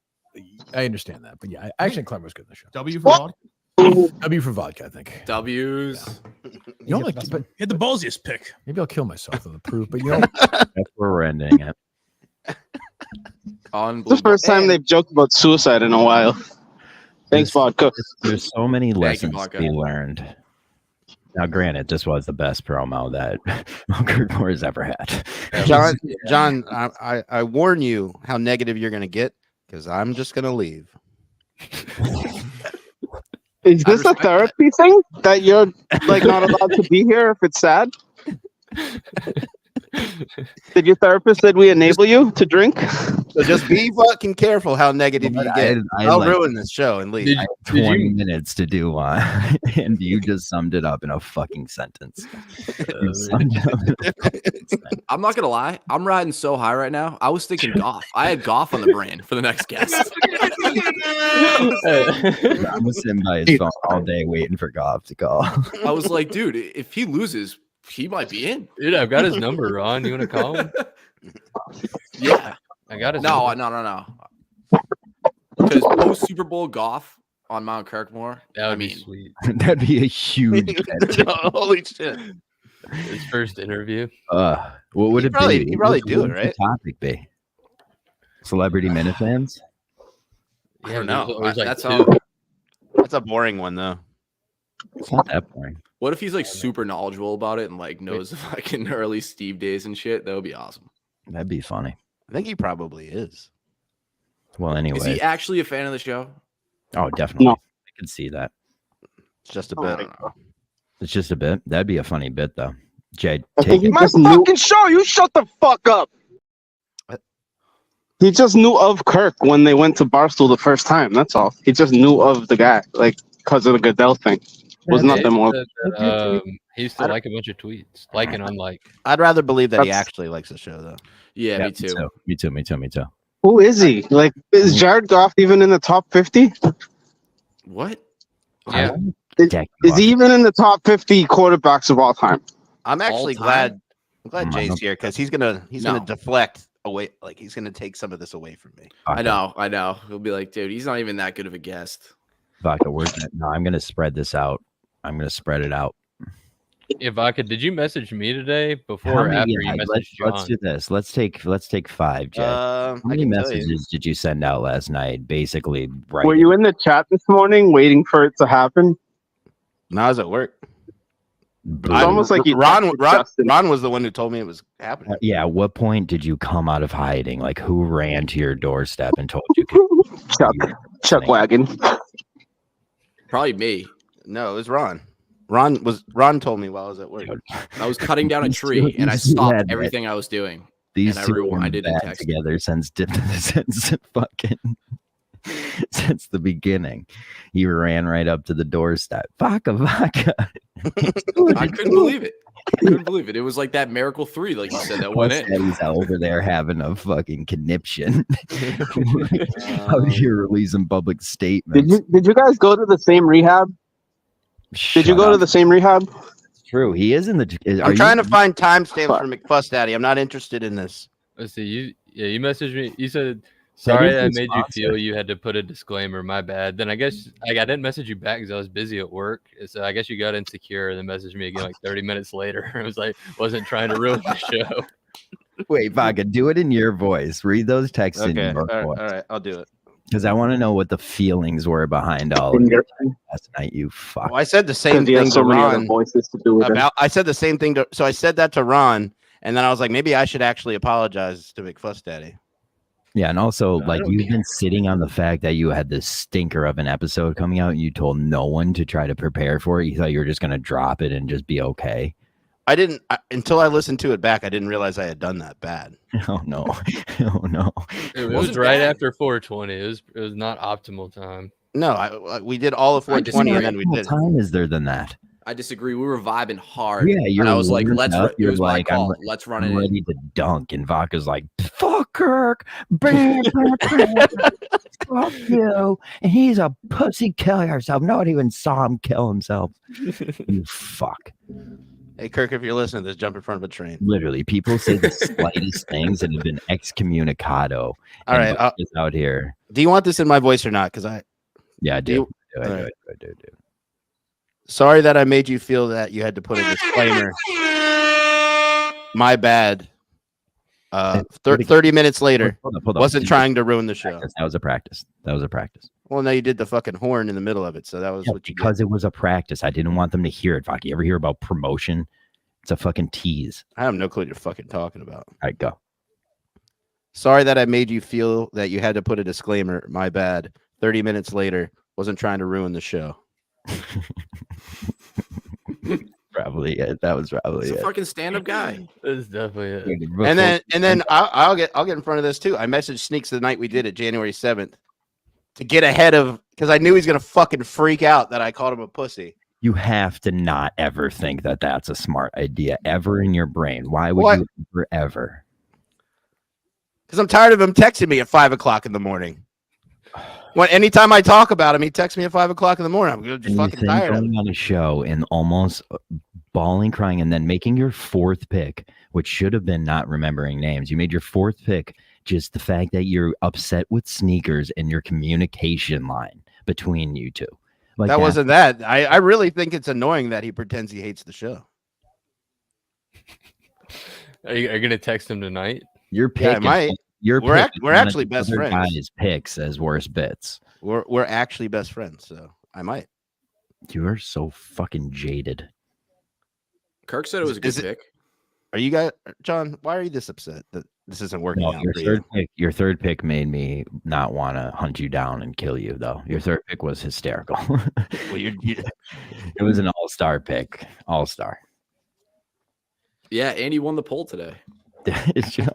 I understand that, but yeah, actually Clemmer was good in the show. W for Rod. W for vodka, I think. W's. You know, like, but He had the ballsiest pick. maybe I'll kill myself on the proof. But you know, That's where we're ending it. It's the first time they've joked about suicide in a while. Thanks, Vodka. There's so many you, lessons Vodka. to be learned. Now, granted, this was the best promo that Kirkmore has ever had. John, I warn you how negative you're going to get because I'm just going to leave. Is this a therapy thing that you're like not allowed to be here if it's sad? Did your therapist said we enable you to drink? So just be fucking careful how negative you get. I'll ruin this show and leave. I had 20 minutes to do one, and you just summed it up in a fucking sentence. You summed it up. I'm not gonna lie. I'm riding so high right now. I was thinking Goff. I had Goff on the brain for the next guest. I was sitting by his phone all day waiting for Goff to call. I was like, dude, if he loses, he might be in. Dude, I've got his number, Ron. You want to call him? Yeah. I got his No. number. Because post Super Bowl Goff on Mount Kirkmore. That would I be mean, sweet. That'd be a huge get. Holy shit. His first interview. What would it be? He'd probably What do would it, the right? topic be? Celebrity Minifans? I don't know. There's like That's two. how. That's a boring one, though. It's not that boring. What if he's like super knowledgeable about it and like knows the fucking early Steve days and shit? That would be awesome. That'd be funny. I think he probably is. Well, Is anyway. he actually a fan of the show? Oh, definitely. No. I can see that. It's just a I bit. don't know. It's just a bit. That'd be a funny bit, though. Jay, I take think he it. just knew. Fucking show! You shut the fuck up. He just knew of Kirk when they went to Barstool the first time. That's all. He just knew of the guy, like because of the Goodell thing. Was Dave nothing more. said that, he used to like a bunch of tweets, like and unlike. I'd rather believe that he That's- actually likes the show, though. Yeah, me too. Me too. Who is he? Like, is Jared Goff even in the top 50? What? Yeah. Is he even in the top 50 quarterbacks of all time? I'm actually time? glad. I'm glad Mm, Jay's here because he's gonna deflect away. Like he's gonna take some of this away from me. I know. He'll be like, dude, he's not even that good of a guest. Vodka, no, I'm gonna spread this out. I'm gonna spread it out. If I could, did you message me today How before or many- after yeah, you messaged John? let's do this. Let's take 5, Jay. How I many can tell you. messages did you send out last night? Basically, right. Were you in the chat this morning waiting for it to happen? No, I was at work. It's almost like you Ron texted Justin. was the one who told me it was happening. Yeah. At what point did you come out of hiding? Like, who ran to your doorstep and told you? Chuck Wagon. Probably me. No, it was Ron. Ron told me while I was at work. I was cutting down a You tree and I said stopped that. everything I was doing. These And I two rewinded have been and back texted. together since the beginning. He ran right up to the doorstep. Vodka. I couldn't believe it. It was like that Miracle 3, like you said, that went in. He's over there having a fucking conniption out here releasing public statements. Did you guys go to the same rehab? Did you go to the same rehab? It's true. He is in the. I'm trying to find timestamps for McFuss Daddy. I'm not interested in this. Let's see. You messaged me. You said, "Sorry, I made you sponsor. feel you had to put a disclaimer. My bad." Then I guess I didn't message you back because I was busy at work. So I guess you got insecure and then messaged me again like 30 minutes later. I was like, wasn't trying to ruin the show. Wait, Vodka, do it in your voice. Read those texts in Okay. your All voice. right. I'll do it. Because I want to know what the feelings were behind all of it last night. You fuck. Well, I said the same thing so to many other Ron. voices to do with it. I said the same thing so I said that to Ron, and then I was like, maybe I should actually apologize to McFuss Daddy. Yeah, and also like you've been sitting on the fact that you had this stinker of an episode coming out, and you told no one to try to prepare for it. You thought you were just gonna drop it and just be okay. I didn't until I listened to it back. I didn't realize I had done that bad. Oh no! Oh no! It was right after 420. It was not optimal time. No, we did all of 420, and then we did. What time is there than that? I disagree. We were vibing hard. Yeah, you're. And I was like, warmed let's. up. It You're was my like, call. Let's run it. I'm ready to dunk, and Vodka's like, "Fuck Kirk, bam, bam, bam. Fuck you," and he's a pussy. Kill yourself. Nobody even saw him kill himself. You fuck. Hey, Kirk, if you're listening to this, jump in front of a train. Literally, people say the slightest things and have been excommunicado. All right, Vodka's out here. Do you want this in my voice or not? Because I. Yeah, I do. I do. Sorry that I made you feel that you had to put a disclaimer. My bad. 30 minutes later. Hold up. Wasn't trying to ruin the show. That was a practice. Well, now you did the fucking horn in the middle of it, so that was what you because it was a practice. I didn't want them to hear it. Vodka, you ever hear about promotion? It's a fucking tease. I have no clue what you're fucking talking about. All right, go. Sorry that I made you feel that you had to put a disclaimer. My bad. 30 minutes later. Wasn't trying to ruin the show. Probably it. That was probably He's it. a fucking stand-up guy. That's definitely it. And then I'll get in front of this too. I messaged Sneaks the night we did it, January 7th, to get ahead of because I knew he's gonna fucking freak out that I called him a pussy. You have to not ever think that that's a smart idea ever in your brain. Why would you ever? Because I'm tired of him texting me at 5 o'clock in the morning. Anytime I talk about him, he texts me at 5 o'clock in the morning. I'm just fucking tired of going him. on a show and almost bawling, crying, and then making your fourth pick, which should have been not remembering names. You made your fourth pick. Just the fact that you're upset with Sneakers and your communication line between you two. Like that wasn't that. I really think it's annoying that he pretends he hates the show. Are you gonna text him tonight? Your pick. Yeah, we're actually best friends. Guys picks as worst bits. We're actually best friends, so I might. You are so fucking jaded. Kirk said it was a good pick. Are you guys, John? Why are you this upset that this isn't working out? Your third pick made me not want to hunt you down and kill you, though. Your third pick was hysterical. Well, it was an all-star pick. All-star. Yeah, and he won the poll today.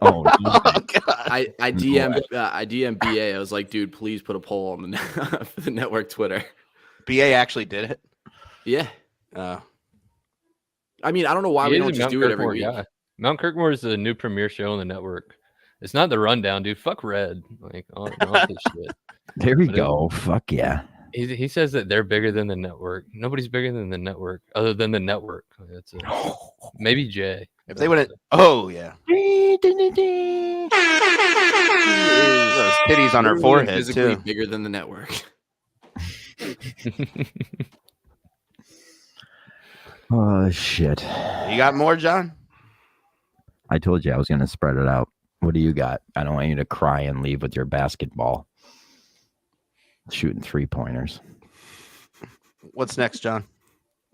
Oh, I DM'd BA. I was like, dude, please put a poll on the network Twitter. BA actually did it. Yeah. I mean, I don't know why we don't just do it every week. Guy. Mount Kirkmore is the new premiere show on the network. It's not the rundown, dude. Fuck Red. Like, all this shit. There we go. Fuck yeah. He says that they're bigger than the network. Nobody's bigger than the network, other than the network. That's it. Maybe Jay. If they would have, oh yeah. Those titties on her forehead physically too. Bigger than the network. Oh shit. You got more, John? I told you I was going to spread it out. What do you got? I don't want you to cry and leave with your basketball. Shooting 3-pointers. What's next, John?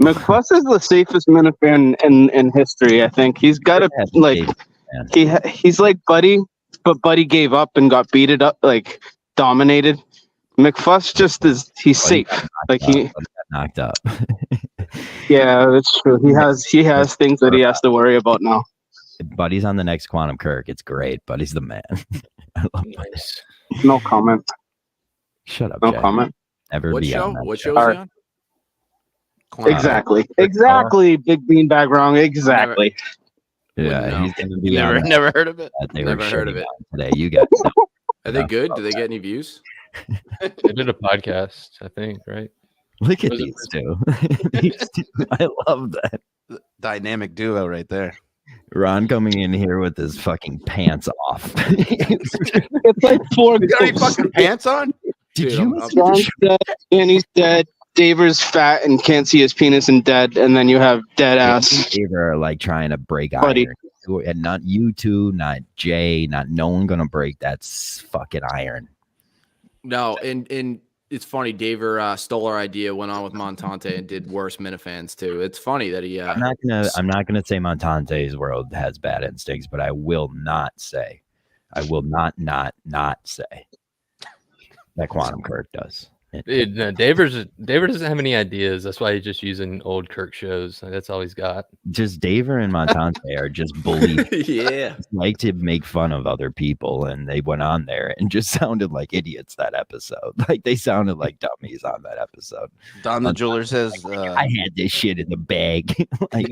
McFuss is the safest minister in history. I think he's got to he's like Buddy, but Buddy gave up and got beaten up, like dominated. McFuss he's safe. He got knocked up. Yeah, that's true. He has things that he has to worry about now. Buddy's on the next Quantum Kirk. It's great. Buddy's the man. I love Nice. No comment. Shut up, No Jay. comment. Never What be show? on that What show. show is he on? Exactly. Exactly. Big beanbag wrong. Exactly. Yeah, he's gonna be Never, on that. never heard of it. They Never were heard of shitting it. on today. You got Are they good? Do they get any views? They did a podcast, I think, right? Look at Was it these two. These two. I love that. Dynamic duo right there. Ron coming in here with his fucking pants off. It's like four You got any ghosts. fucking pants on? Did Dude, you? I'm- John's dead, Danny's dead, Daver's fat and can't see his penis and dead, and then you have dead ass. Daver are like trying to break Buddy. iron. And not you two, not Jay, not no one gonna break that fucking iron. No, and it's funny. Daver stole our idea, went on with Montante, and did worse Minifans too. It's funny that he. I'm not gonna say Montante's world has bad instincts, but I will not say that Quantum Kirk does. Dude, no, Daver doesn't have any ideas. That's why he's just using old Kirk shows. That's all he's got. Just Daver and Montante are just bullies. Yeah. Like to make fun of other people, and they went on there and just sounded like idiots that episode. Like they sounded like dummies on that episode. Don the jeweler says, I had this shit in the bag. Like,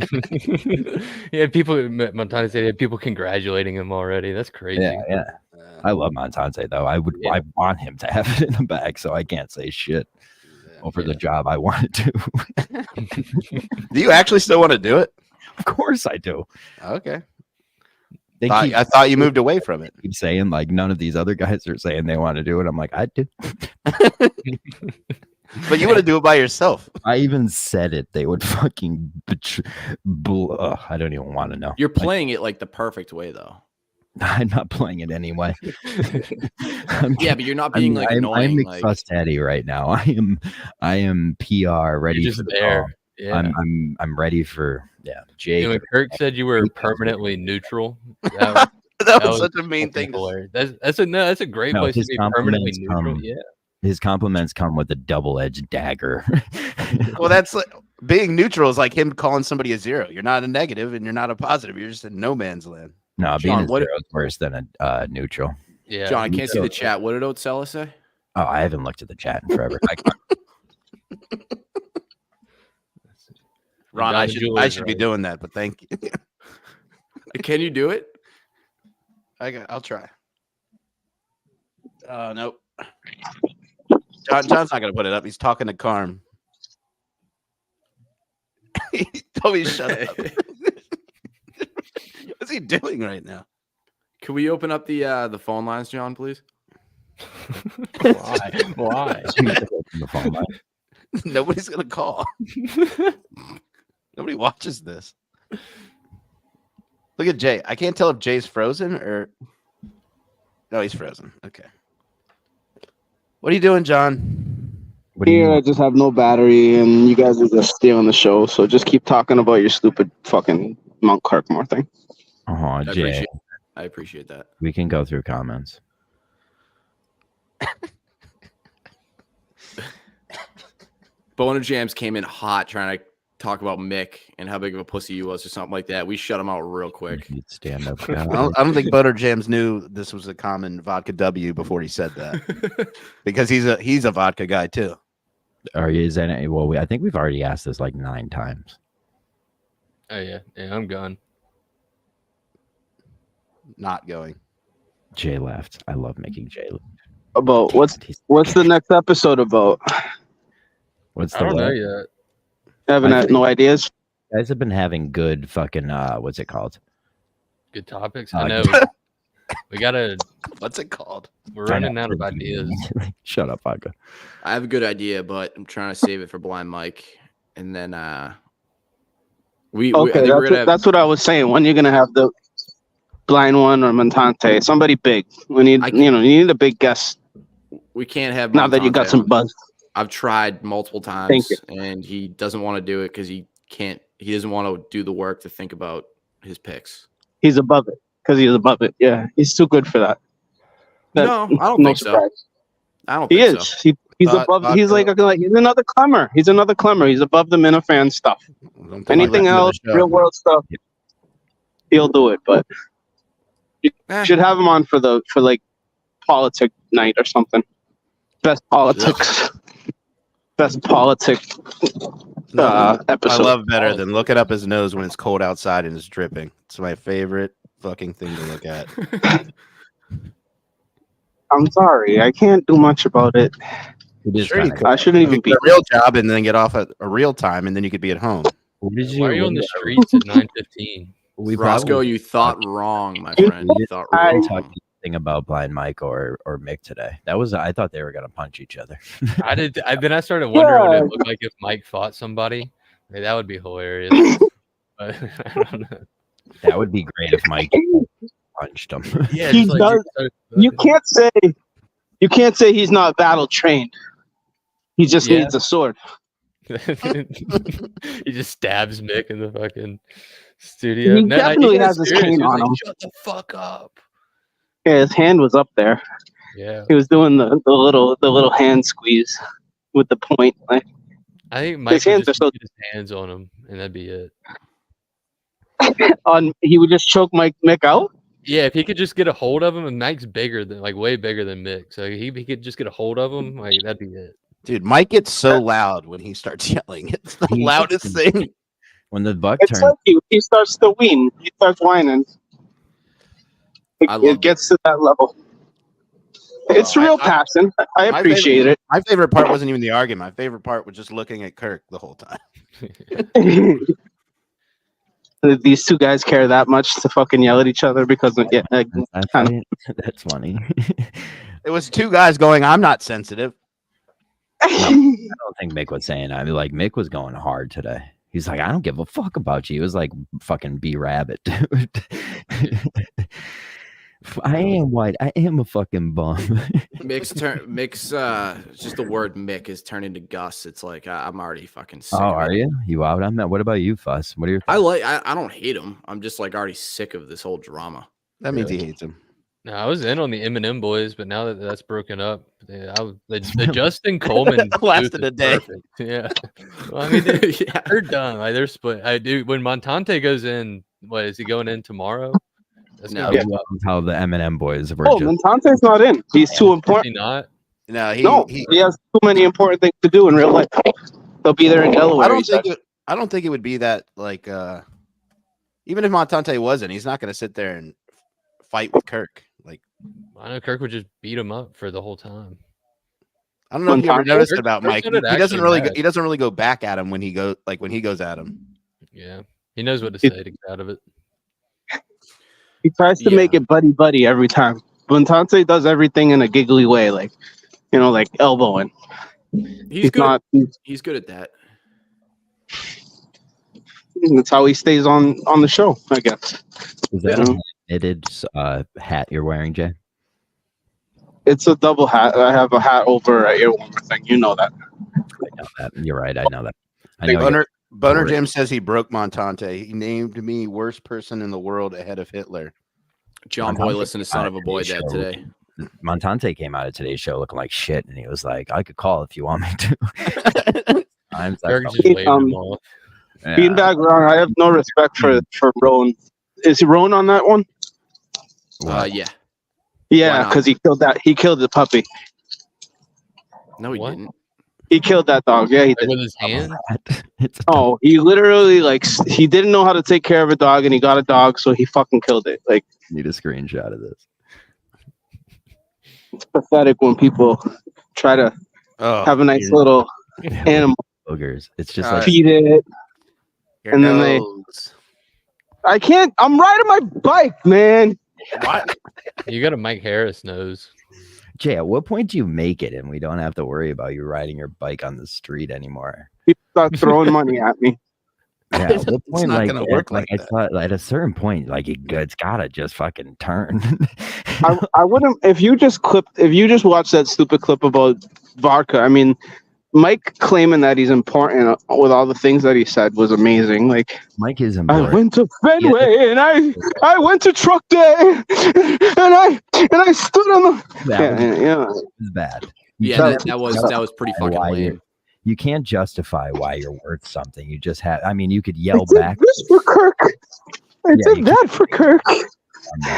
Yeah, Montante said he had people congratulating him already. That's crazy. yeah. I love Montante though. I want him to have it in the bag, so I can't say shit over the job I wanted to. do you actually still want to do it? Of course I do. Okay. I thought you moved away from it. Keep saying like none of these other guys are saying they want to do it. I'm like, I do. But you want to do it by yourself. I even said it. They would fucking I don't even want to know. You're playing it like the perfect way, though. I'm not playing it anyway. Yeah, but you're not being like annoying. I'm McFuss Daddy right now. I am PR ready. You're just for the there. call. Yeah. I'm ready for Jake. When Kirk said you were permanently neutral, that was such a mean thing. That's a great place to be permanently neutral. Yeah. His compliments come with a double-edged dagger. Well, that's like being neutral is like him calling somebody a zero. You're not a negative and you're not a positive. You're just in no man's land. No, John, being a zero is worse than a neutral. Yeah. John, I can't see the chat. What did Otsella say? Oh, I haven't looked at the chat in forever. Ron, I should be doing that, but thank you. Can you do it? I'll try. Nope. John's not gonna put it up. He's talking to Carm. He told me to shut up. What's he doing right now? Can we open up the phone lines, John, please? Why? The phone line. Nobody's gonna call. Nobody watches this. Look at Jay. I can't tell if Jay's frozen or no, he's frozen. Okay. What are you doing, John? Here, I just have no battery, and you guys are just stealing the show. So just keep talking about your stupid fucking Mount Kirkmore thing. Oh, Jay. I appreciate that. We can go through comments. Boner Jams came in hot trying to talk about Mick and how big of a pussy he was or something like that. We shut him out real quick. Stand up. I don't think Butter Jams knew this was a common vodka W before he said that, because he's a vodka guy too. Or is that? Well, I think we've already asked this like 9 times. Oh yeah, I'm gone. Not going. Jay left. I love making Jay leave. About what's the next episode about? What's I the don't know what? yet. Haven't no ideas. You guys have been having good fucking what's it called? Good topics. I know. We gotta. What's it called? We're running out of ideas. Shut up, vodka. I have a good idea, but I'm trying to save it for Blind Mike, and then I think we're gonna have, that's what I was saying. When you're gonna have the blind one or Montante, somebody big. We need you need a big guest. we can't have. Now that you got Montante some on. buzz. I've tried multiple times, Thank you. and he doesn't want to do it because he can't. He doesn't want to do the work to think about his picks. He's above it because he's above it. Yeah, he's too good for that. No, I don't think so. I don't He think is. so. He's above. He's like he's another Clemmer. He's another Clemmer. He's above the Minifan stuff. Anything else, real world stuff. he'll do it. But you should have him on for like politic night or something. Best politics episode. I love better than looking up his nose when it's cold outside and it's dripping. It's my favorite fucking thing to look at. I'm sorry, I can't do much about it. Sure, I shouldn't even be a real job and then get off at a real time and then you could be at home. Why are you on the streets at 9:15? Roscoe, you thought wrong, my friend. You thought wrong. Talk anything about Blind Mike or Mick today. I thought they were gonna punch each other. I did. Then I started wondering what it looked like if Mike fought somebody. Like, that would be hilarious. But I don't know. That would be great if Mike punched him. Yeah, he does. You can't say he's not battle trained. He just needs a sword. He just stabs Mick in the fucking studio. He definitely has his cane on him. Shut the fuck up. Yeah, his hand was up there. Yeah, he was doing the little hand squeeze with the point. Like, I think Mike would just put his hands on him, and that'd be it. He would just choke Mick out. Yeah, if he could just get a hold of him, and Mike's bigger than way bigger than Mick, so he could just get a hold of him, like that'd be it. Dude, Mike gets so loud when he starts yelling. It's the loudest thing. When the buck turns, like he starts to whine. He starts whining. It gets to that level. It's real passion. I appreciate it. My favorite part wasn't even the argument. My favorite part was just looking at Kirk the whole time. These two guys care that much to fucking yell at each other because of, that's funny. It was two guys going, "I'm not sensitive." No, I don't think Mick was saying that. I mean, like Mick was going hard today. He's like, I don't give a fuck about you. It was like fucking B Rabbit, dude. I am white. I am a fucking bum. Mick's just the word Mick is turned into Gus. It's like I'm already fucking sick. Oh, of are it. you? You out on that? What about you, Fuss? What are your I don't hate him. I'm just like already sick of this whole drama. That means he hates him. No, I was in on the Eminem boys, but now that that's broken up, the Justin Coleman lasted a day. Perfect. Yeah, well, I mean, they're done. Like they're split. I do. When Montante goes in, what is he going in tomorrow? That's how the Eminem boys were. Oh, Montante's not in. He's too important. Is he not? No, he has too many important things to do in real life. They'll be there in Delaware. I don't think it would be that like. Even if Montante wasn't, he's not going to sit there and fight with Kirk. Like, I know Kirk would just beat him up for the whole time. I don't know if you ever noticed about Mike. He doesn't really go back at him when he goes at him. Yeah, he knows what to say to get out of it. He tries to make it buddy every time. Montante does everything in a giggly way, like like elbowing. He's good. He's good at that. That's how he stays on the show, I guess. Is that a knitted hat you're wearing, Jay? It's a double hat. I have a hat over an ear warmer thing. You know that. I know that. You're right. I know that. Boner Jim says he broke Montante. He named me worst person in the world ahead of Hitler. John Boy listened to Son of a Boy Dad today. Montante came out of today's show looking like shit, and he was like, I could call if you want me to. Beanbag Ron, I have no respect for Roan. Is he Roan on that one? Yeah. Yeah, because he killed the puppy. No, he didn't. He killed that dog. Yeah, he did. With his hand? Oh, he literally he didn't know how to take care of a dog, and he got a dog, so he fucking killed it. Like, need a screenshot of this. It's pathetic when people try to have a nice little animal. Boogers. It's just like feed it, and then I can't. I'm riding my bike, man. What? You got a Mike Harris nose. Jay, at what point do you make it and we don't have to worry about you riding your bike on the street anymore? People start throwing money at me. Yeah, at what point, not gonna work like I thought at a certain point, like it's gotta just fucking turn. I wouldn't if you just watch that stupid clip about vodka. I mean, Mike claiming that he's important with all the things that he said was amazing. Like, Mike is important. I went to Fenway and I went to Truck Day and I stood on the It was bad. That was pretty fucking lame. You can't justify why you're worth something. You just have. I mean, you could yell back. This for Kirk. I did that for Kirk.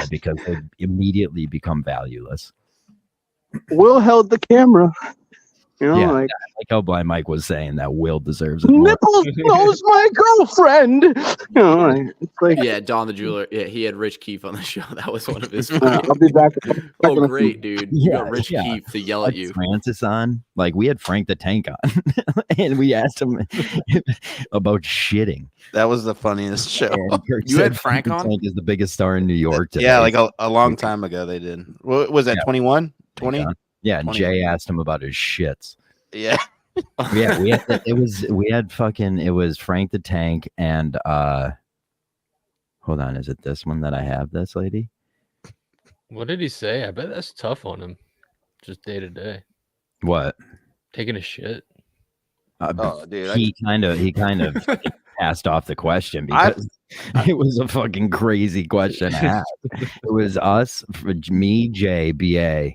Because they immediately become valueless. Will held the camera. You know, Yeah, like like how Blind Mike was saying that Will deserves it more. Nipples knows my girlfriend. You know, like, it's like Yeah, Don the Jeweler. Yeah, he had Rich Keefe on the show. That was one of his. I'll be back. Oh, great, dude! You got Rich Keefe to yell at Had you. Francis on, like we had Frank the Tank on, and we asked him about shitting. That was the funniest show. You had Frank the on? Tank is the biggest star in New York today. Yeah, like a long time ago they did. What was that? 21, 20? Yeah, and 20. Jay asked him about his shits. Yeah. Yeah, it was Frank the Tank and hold on, is it this one that I have, this lady? What did he say? I bet that's tough on him. Just day to day. What? Taking a shit. Dude, he kind of passed off the question because it was a fucking crazy question to ask. It was us, me, Jay, BA,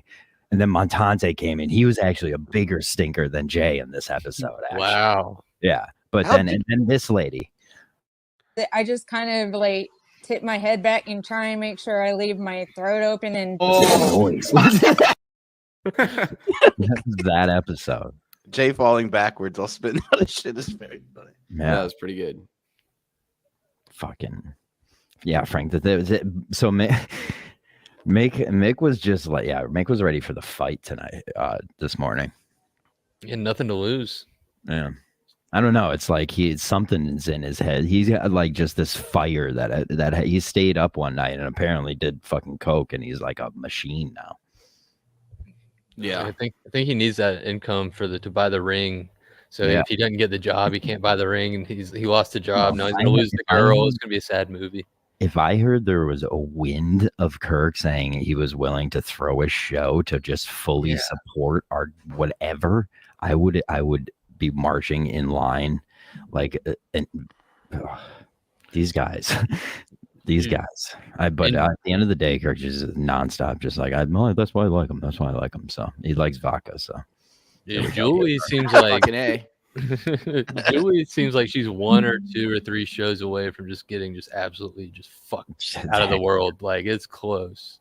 and then Montante came in. He was actually a bigger stinker than Jay in this episode. Actually. Wow. Yeah, but and then this lady. I just kind of like tip my head back and try and make sure I leave my throat open and. That episode. Jay falling backwards. I'll spit out his shit. Is very funny. Yeah, that was pretty good. Fucking yeah, Frank. So Mick was just like, yeah, Mick was ready for the fight tonight, this morning. He had nothing to lose. Yeah. I don't know. It's like something's in his head. He's got like just this fire that he stayed up one night and apparently did fucking coke, and he's like a machine now. Yeah, I think he needs that income to buy the ring. So Yeah. if he doesn't get the job, he can't buy the ring, and he lost the job. Now he's gonna lose the girl. It's gonna be a sad movie. If I heard there was a wind of Kirk saying he was willing to throw a show to just fully support our whatever, I would be marching in line like these guys. These guys. But at the end of the day, Kirk just is nonstop, just like that's why I like him. That's why I like him. So he likes vodka. So Julie seems like Fucking A. Julie seems like she's 1 or 2 or 3 shows away from just getting absolutely just fucked out of the world. Like it's close.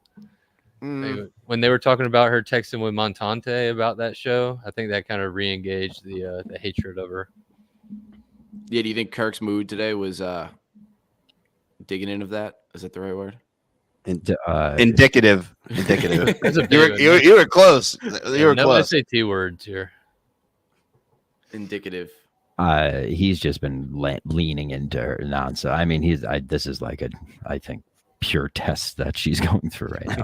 Like, when they were talking about her texting with Montante about that show, I think that kind of re-engaged the hatred of her. Yeah, do you think Kirk's mood today was digging in of that? Is that the right word? Indicative. You were close. You were no close. SAT words here. Indicative. He's just been leaning into her nonsense. I mean, this is like I think pure test that she's going through right now.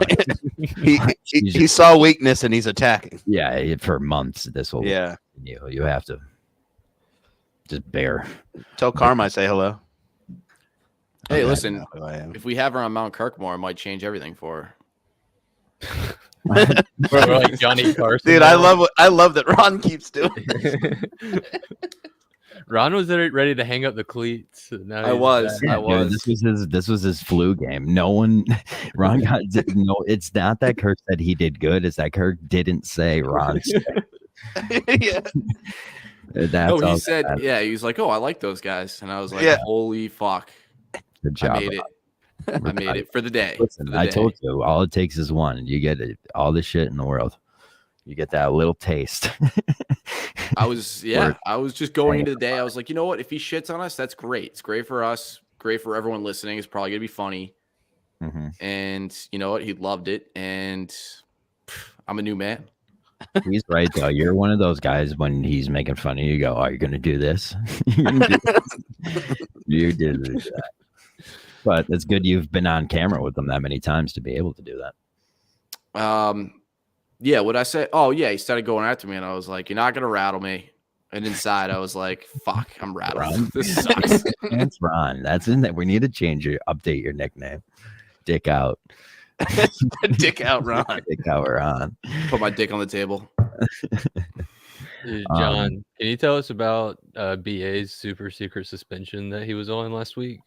he saw weakness and he's attacking. Yeah, for months this will. Yeah, you have to just bear. Tell Karma I say hello. Hey, listen, if we have her on Mount Kirkmore, it might change everything for her. We're like Johnny Carson. Dude, I love that Ron keeps doing it. Ron was ready to hang up the cleats. Now I was. Dude, this was his flu game. No one, Ron got no. It's not that Kirk said he did good. It's that Kirk didn't say Ron. Yeah. That's he said, yeah, he was like, oh, I like those guys. And I was like, holy fuck. Good job. I made it. I made it for the day. Listen, I told you, all it takes is one. You get it, all the shit in the world. You get that little taste. I was just going into the day. I was like, you know what? If he shits on us, that's great. It's great for us. Great for everyone listening. It's probably going to be funny. Mm-hmm. And you know what? He loved it. And I'm a new man. He's right, though. You're one of those guys when he's making fun of you, go, "Are you going to do this?" You did that. But it's good you've been on camera with them that many times to be able to do that. Yeah, what I say? Oh, yeah, he started going after me, and I was like, "You're not gonna rattle me." And inside, I was like, "Fuck, I'm rattled. Ron. This sucks." That's Ron. That's in that. We need to update your nickname. Dick out. Dick out, Ron. Dick out, Ron. Put my dick on the table. John, can you tell us about BA's super secret suspension that he was on last week?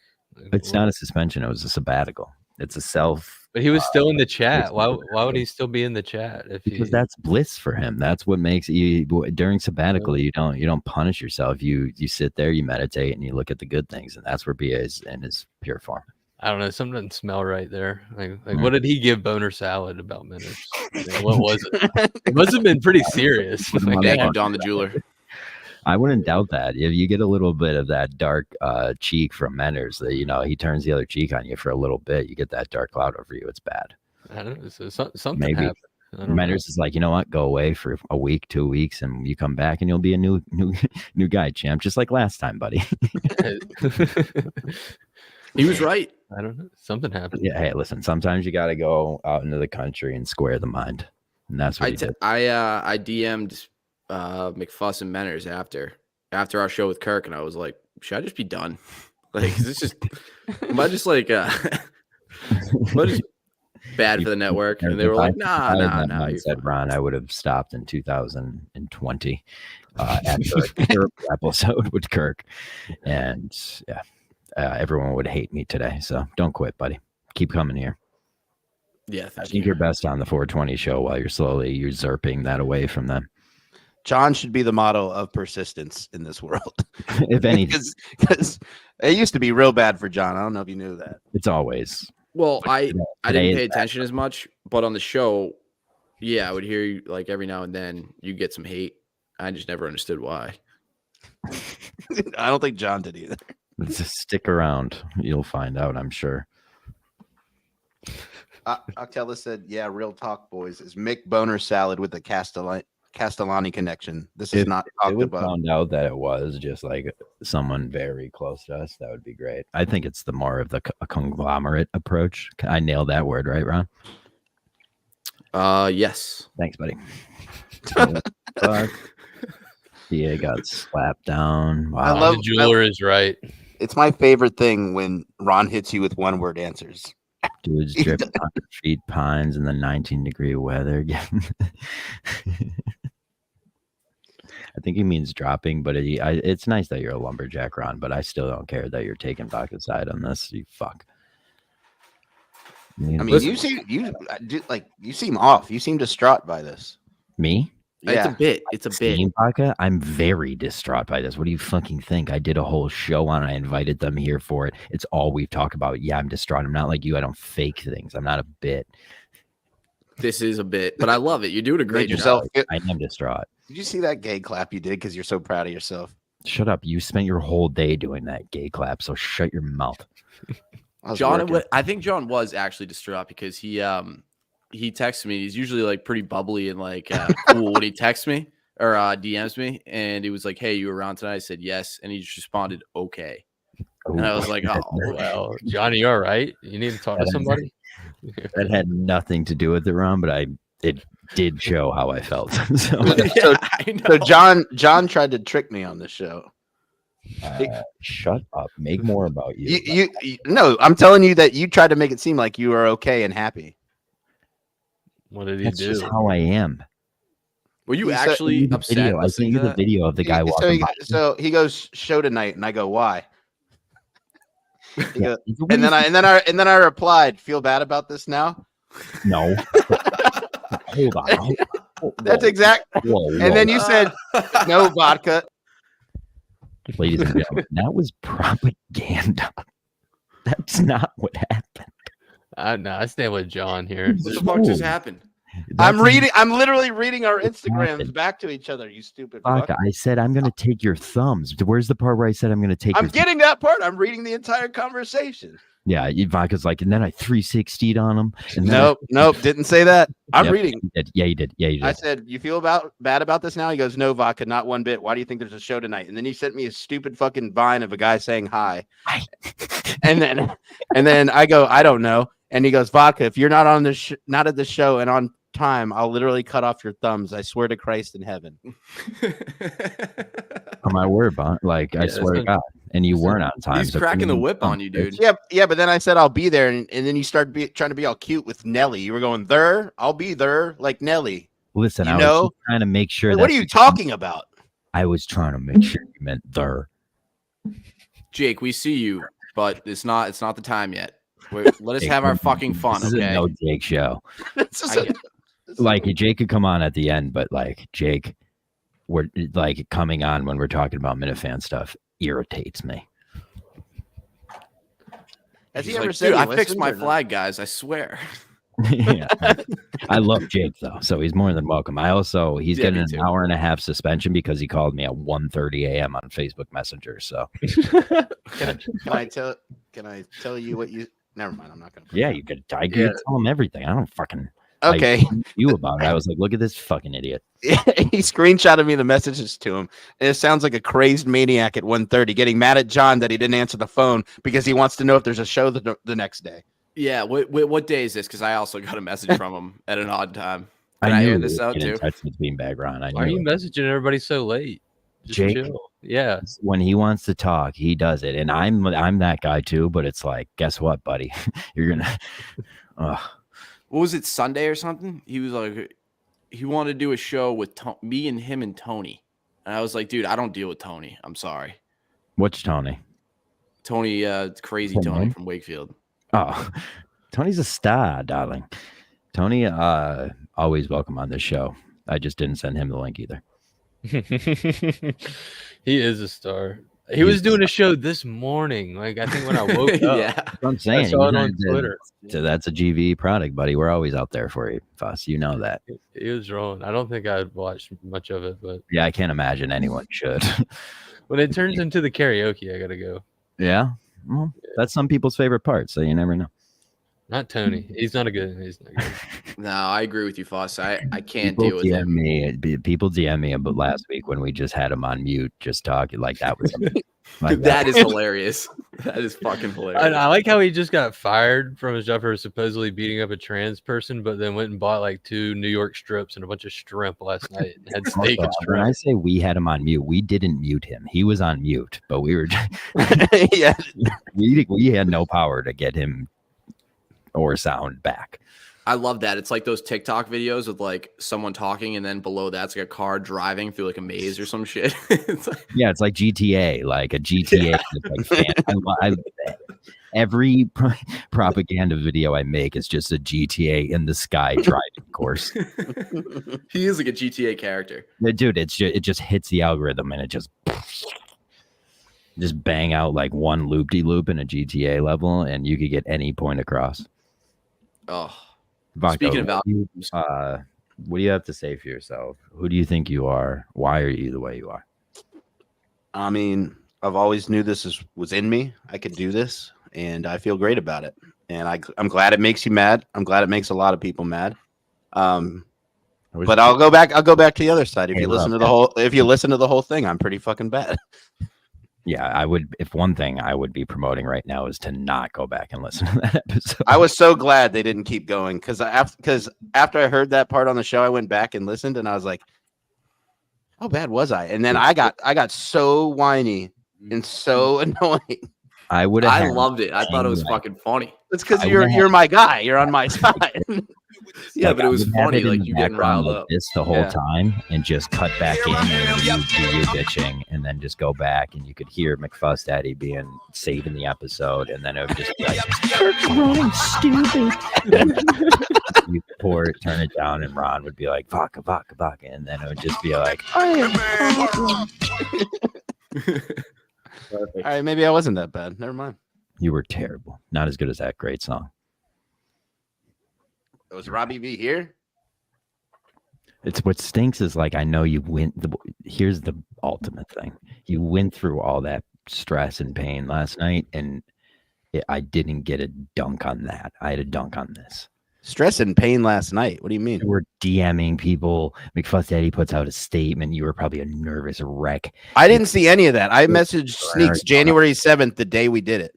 It's not a suspension. It was a sabbatical. It's a self. But he was still in the chat. Why would he still be in the chat? Because that's bliss for him. That's what makes you during sabbatical. You don't punish yourself. You sit there, you meditate, and you look at the good things, and that's where BA is in his pure form. I don't know. Something doesn't smell right there. Like what did he give Boner Salad about Manners? What was it? It must have been pretty serious. Thank you, Don the Jeweler. I wouldn't doubt that. If you get a little bit of that dark cheek from Manners, that he turns the other cheek on you for a little bit, you get that dark cloud over you. It's bad. I don't know. So something Maybe happened. Manners is like, you know what? Go away for a week, 2 weeks, and you come back, and you'll be a new guy, champ, just like last time, buddy. He was right. I don't know. Something happened. Yeah. Hey, listen. Sometimes you got to go out into the country and square the mind, and that's what he did. I DM'd McFuss and Menners after our show with Kirk, and I was like, should I just be done? Like, is this just am I just like am I just bad for the network? And they were like, nah. I said, Ron, I would have stopped in 2020 after a terrible episode with Kirk, and yeah. Everyone would hate me today, so don't quit, buddy. Keep coming here. Yeah, I think you're best on the 420 show while you're slowly usurping that away from them. John should be the model of persistence in this world. If anything, because it used to be real bad for John. I don't know if you knew that. It's always. Well, I didn't pay attention as much, but on the show, yeah, I would hear you like every now and then you get some hate. I just never understood why. I don't think John did either. Just stick around. You'll find out, I'm sure. Octella said, yeah, real talk, boys. Is Mick Boner Salad with the Castellani connection? This is not talked about. Found out that it was just like someone very close to us. That would be great. I think it's the more of the conglomerate approach. I nailed that word, right, Ron? Yes. Thanks, buddy. Yeah, got slapped down. Wow. The jeweler is right. It's my favorite thing when Ron hits you with one-word answers. Dude's dripping on the feet pines in the 19-degree weather. I think he means dropping, but it's nice that you're a lumberjack, Ron, but I still don't care that you're taking Vodka's side on this. You fuck. I mean, you seem off. You seem distraught by this. Me? Yeah. It's a bit. Vodka, I'm very distraught by this. What do you fucking think? I did a whole show on it. I invited them here for it. It's all we've talked about. Yeah, I'm distraught. I'm not like you. I don't fake things. I'm not a bit. This is a bit, but I love it. You're doing a great job. I am distraught. Did you see that gay clap you did because you're so proud of yourself? Shut up. You spent your whole day doing that gay clap, so shut your mouth. I think John was actually distraught because he texts me. He's usually like pretty bubbly and like cool when he texts me or DMs me. And he was like, hey, you around tonight? I said, yes. And he just responded, okay. And I was like, oh, well, Johnny, you all right? You need to talk to somebody. That had nothing to do with it, Ron, but it did show how I felt. So John tried to trick me on this show. Shut up. Make more about you. No, I'm telling you that you tried to make it seem like you were okay and happy. What did he That's do? just how I am. Were you actually upset? I sent you the video of the guy walking by. So he goes, show tonight, and I go, why? He goes, and then I replied, feel bad about this now? No. Hold on. That's exact. Whoa. And then you said, no vodka. Ladies and gentlemen, that was propaganda. That's not what happened. I stand with John here. What the fuck just happened? I'm literally reading our Instagrams back to each other, you stupid fuck. I said I'm gonna take your thumbs. Where's the part where I said I'm gonna take I'm getting that part. I'm reading the entire conversation. Yeah, Vodka's like, and then I 360'd on him. And nope, didn't say that. I'm reading. You did. I said, you feel bad about this now? He goes, no, Vodka, not one bit. Why do you think there's a show tonight? And then he sent me a stupid fucking vine of a guy saying hi. and then I go, I don't know. And he goes, Vodka, if you're not on this, not at the show and on time, I'll literally cut off your thumbs. I swear to Christ in heaven. On my word, like I swear to God. And you weren't on time. He's cracking the whip on you, dude. Yeah, but then I said I'll be there, and then you started trying to be all cute with Nelly. You were going there, I'll be there, like Nelly. Listen, I was trying to make sure. What are you talking about? I was trying to make sure you meant there. Jake, we see you, but it's not the time yet. Let us have our fucking fun, this okay? Is a no Jake show. Like Jake could come on at the end, but like Jake, we're like coming on when we're talking about Minifan stuff irritates me. Has he He's ever like, said dude, he I fixed listens my or not? flag, guys. I swear. Yeah. I love Jake though, so he's more than welcome. He's Yeah, getting me an too. hour and a half suspension because he called me at 1:30 a.m. on Facebook Messenger. So Can I tell you what you? Never mind. I'm not gonna. yeah, you could tell him everything. I don't fucking Okay. you about it. I was like, look at this fucking idiot. He screenshotted me the messages to him, and it sounds like a crazed maniac at 1:30 getting mad at John that he didn't answer the phone because he wants to know if there's a show the next day. Yeah. What day is this? Because I also got a message from him at an odd time. Can I I knew air he this would out get in too? touch with Beanbag Ron. Why are you messaging everybody so late? Just Jake, chill. Yeah. when he wants to talk, he does it, and I'm that guy too. But it's like, guess what, buddy? You're gonna. What was it, Sunday or something? He was like, he wanted to do a show with me and him and Tony, and I was like, dude, I don't deal with Tony. I'm sorry. Which Tony? Tony, crazy His Tony name? from Wakefield. Oh, Tony's a star, darling. Tony, always welcome on this show. I just didn't send him the link either. He is a star. He was doing a show this morning. Like, I think when I woke up. Yeah. That's what I'm saying. I saw it on Twitter. So that's a GV product, buddy. We're always out there for you, Fuss. You know that. He was wrong. I don't think I'd watched much of it, but Yeah, I can't imagine anyone should. when it turns into the karaoke, I gotta go. Yeah? Well, that's some people's favorite part, so you never know. Not Tony. He's not good. No, I agree with you, Foss. I can't People deal with him. People DM me about last week when we just had him on mute, just talking like that was Dude, that is hilarious. That is fucking hilarious. I like how he just got fired from his job for supposedly beating up a trans person, but then went and bought like 2 New York strips and a bunch of shrimp last night and had steak and When I shrimp. say we had him on mute, we didn't mute him. He was on mute, but we were Yeah. we had no power to get him or sound back. I love that. It's like those TikTok videos with like someone talking and then below that's like a car driving through like a maze or some shit. It's like, Yeah, it's like GTA, like a GTA. Like every propaganda video I make is just a GTA in the sky driving course. he is like a GTA character. Dude, it just hits the algorithm and it just bang out like one loop-de-loop in a GTA level, and you could get any point across. Oh, Vaco, speaking of algorithms, what do you have to say for yourself? Who do you think you are? Why are you the way you are? I mean, I've always knew this was in me. I could do this, and I feel great about it. And I'm glad it makes you mad. I'm glad it makes a lot of people mad. But I'll go back to the other side. If you listen to the whole thing, I'm pretty fucking bad. Yeah, I would. If one thing I would be promoting right now is to not go back and listen to that episode. I was so glad they didn't keep going because after I heard that part on the show, I went back and listened, and I was like, "How bad was I?" And then I got so whiny and so annoying. I loved it. I thought it was fucking funny. It's because you're my guy. You're on my side. Yeah, but it was funny. Like you getting riled up this the whole time, and just cut back in and you bitching, and then just go back, and you could hear McFuss Daddy saving the episode, and then it would just be like, "Kirk's running stupid." You turn it down, and Ron would be like, "Vodka, vodka, vodka," and then it would just be like, All right, maybe I wasn't that bad. Never mind. "You were terrible. Not as good as that great song." Was Robbie V here? It's what stinks is like I know you went. Here's the ultimate thing: you went through all that stress and pain last night, and I didn't get a dunk on that. I had a dunk on this. Stress and pain last night. What do you mean? You were DMing people. McFuss Daddy puts out a statement. You were probably a nervous wreck. I didn't see any of that. I messaged Sneaks January 7th, the day we did it.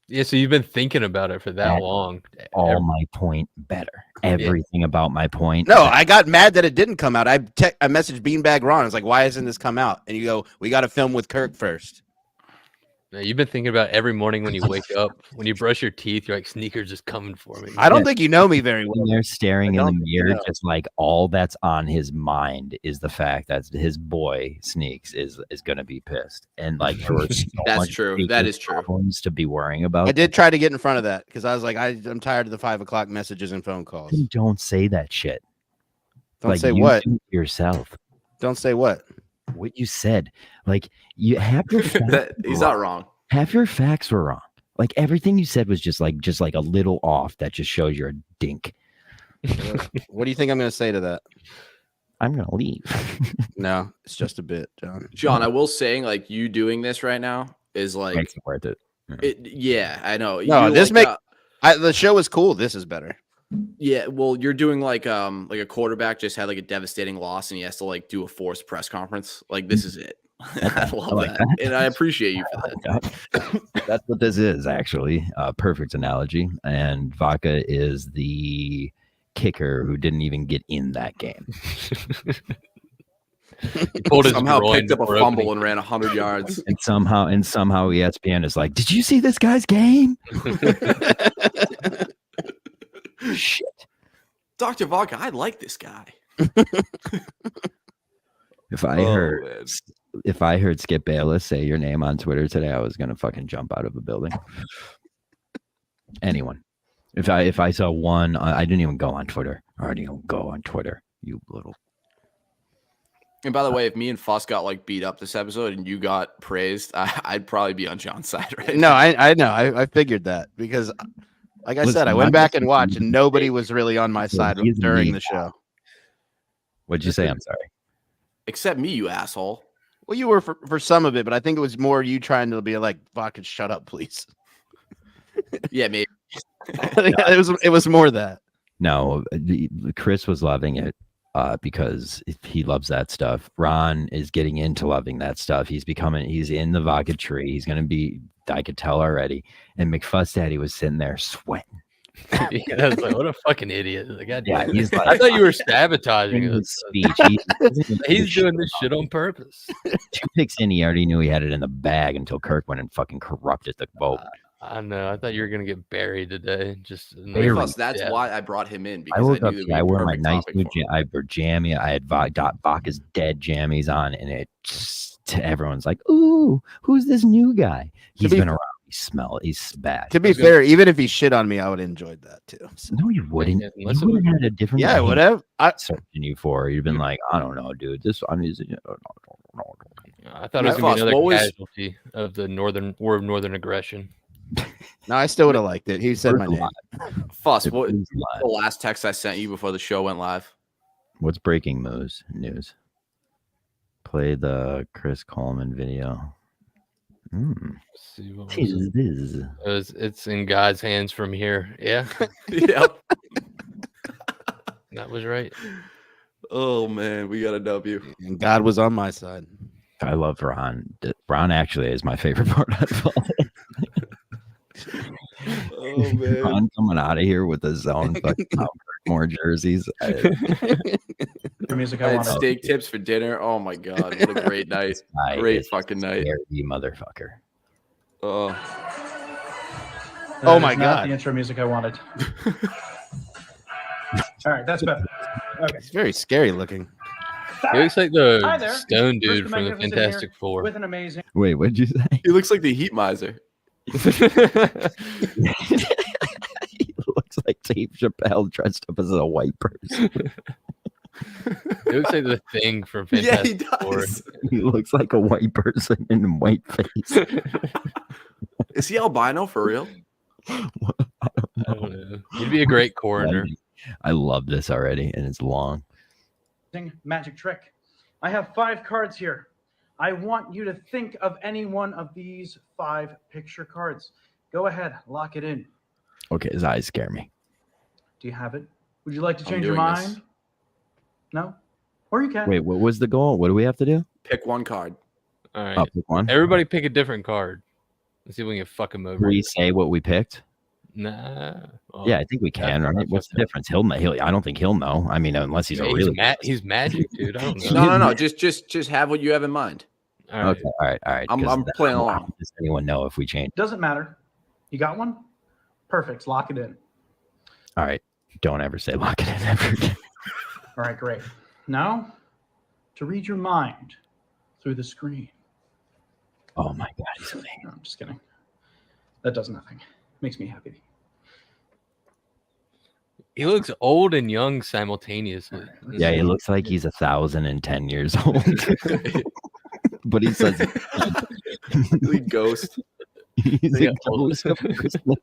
Yeah, so you've been thinking about it for that long. All my point better. Everything about my point. No, I got mad that it didn't come out. I messaged Beanbag Ron. I was like, "Why hasn't this come out?" And you go, "We got to film with Kirk first." No, you've been thinking about every morning when you wake up, when you brush your teeth, you're like, Sneaker's just coming for me. I don't think you know me very well. They're staring in the mirror, just like all that's on his mind is the fact that his boy Sneaks is going to be pissed, and like there was that's true. That is true. To be worrying about. I did try to get in front of that because I was like, I'm tired of the 5 o'clock messages and phone calls. Don't say that shit. Don't say what yourself. Don't say what. What you said, like you have your he's not wrong. Half your facts were wrong. Like everything you said was just like a little off. That just shows you're a dink. What do you think I'm going to say to that? I'm going to leave. No, it's just a bit, John. John, I will say, like, you doing this right now is like makes it worth it. Yeah, I know. No, You this like, the show is cool. This is better. Yeah, well, you're doing like a quarterback just had like a devastating loss and he has to like do a forced press conference. Like this is it. I love like that. And I appreciate you for that. That's what this is, actually. Perfect analogy. And Vodka is the kicker who didn't even get in that game. He pulled his somehow picked up a fumble and ran 100 yards. And somehow ESPN is like, did you see this guy's game? Shit. Dr. Vodka, I like this guy. If I heard Skip Bayless say your name on Twitter today, I was gonna fucking jump out of a building. Anyone. If I saw one, I didn't even go on Twitter. I already don't go on Twitter. You little. And by the way, if me and Fuss got like beat up this episode and you got praised, I'd probably be on John's side, right? No, I know. I figured that because, like I said, I went back and watched, and nobody was really on my side during the show. What'd you say? I'm sorry. Except me, you asshole. Well, you were for some of it, but I think it was more you trying to be like, "Vodka, shut up, please." Yeah, maybe. it was more that. No, Chris was loving it because he loves that stuff. Ron is getting into loving that stuff. He's in the vodka tree. He's going to be, I could tell already. And McFuss Daddy was sitting there sweating. Yeah, I was like, what a fucking idiot. Like, he's like, I thought you were sabotaging his speech. He's doing this shit on purpose. 2 picks in, he already knew he had it in the bag until Kirk went and fucking corrupted the vote. I know. I thought you were gonna get buried today. That's why I brought him in, because I woke I up. knew I wore my nice new jammy. I had Vodka's dead jammies on, and everyone's like, "Ooh, who's this new guy?" He's been around. He's bad. To be fair, even if he shit on me, I would have enjoyed that too. So. No, you wouldn't. You would have had a different. Yeah, I would have. Searching you for. You've been like, I don't know, dude. This I'm using. I thought it was gonna be another casualty of the war of northern aggression. No, I still would have liked it. He said my name. Fuss, what was the last text I sent you before the show went live? What's breaking news? Play the Chris Coleman video. See what it's in God's hands from here. Yeah. Yep. That was right. Oh man, we got a W. And God was on my side. I love Ron. Ron actually is my favorite part of all. Oh man, Ron coming out of here with his own fucking more jerseys. Music I had steak tips for dinner. Oh my god, what a great night! Great fucking night, you motherfucker. Oh my god, the intro music I wanted. All right, that's better. Okay, it's very scary looking. He looks like the stone dude from the Fantastic Four. With an amazing. Wait, what'd you say? He looks like the Heat Miser. He looks like Dave Chappelle dressed up as a white person. He looks like the Thing from Fantastic Four. He looks like a white person in a white face. Is he albino for real? I don't know. He'd be a great coroner. I love this already, and it's long. Magic trick. I have 5 cards here. I want you to think of any one of these 5 picture cards. Go ahead, lock it in. Okay, his eyes scare me. Do you have it? Would you like to change your mind? No? Or you can. Wait, what was the goal? What do we have to do? Pick one card. All right. Pick one. Everybody pick a different card. Let's see if we can fuck him over. Can we say what we picked? Nah. Well, yeah, I think we can. Right? What's the difference? He'll. I don't think he'll know. I mean, unless he's he's magic, dude. I don't know. No. Just have what you have in mind. All right. Okay. All right. I'm playing along. Does anyone know if we change? Doesn't matter. You got one? Perfect. Lock it in. All right. Don't ever say lock it in ever again. All right, great. Now, to read your mind through the screen. Oh my God, he's amazing. No, I'm just kidding. That does nothing. Makes me happy. He looks old and young simultaneously. Yeah, he looks like he's 1,010 years old. But he says ghost. He's a ghost of Christmas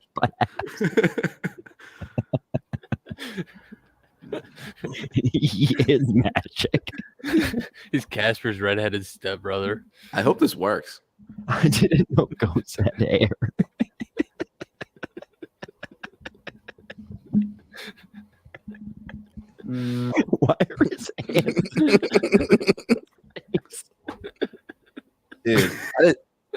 He is magic. He's Casper's redheaded stepbrother. I hope this works. I didn't know ghosts had hair. Why are his hands? Dude,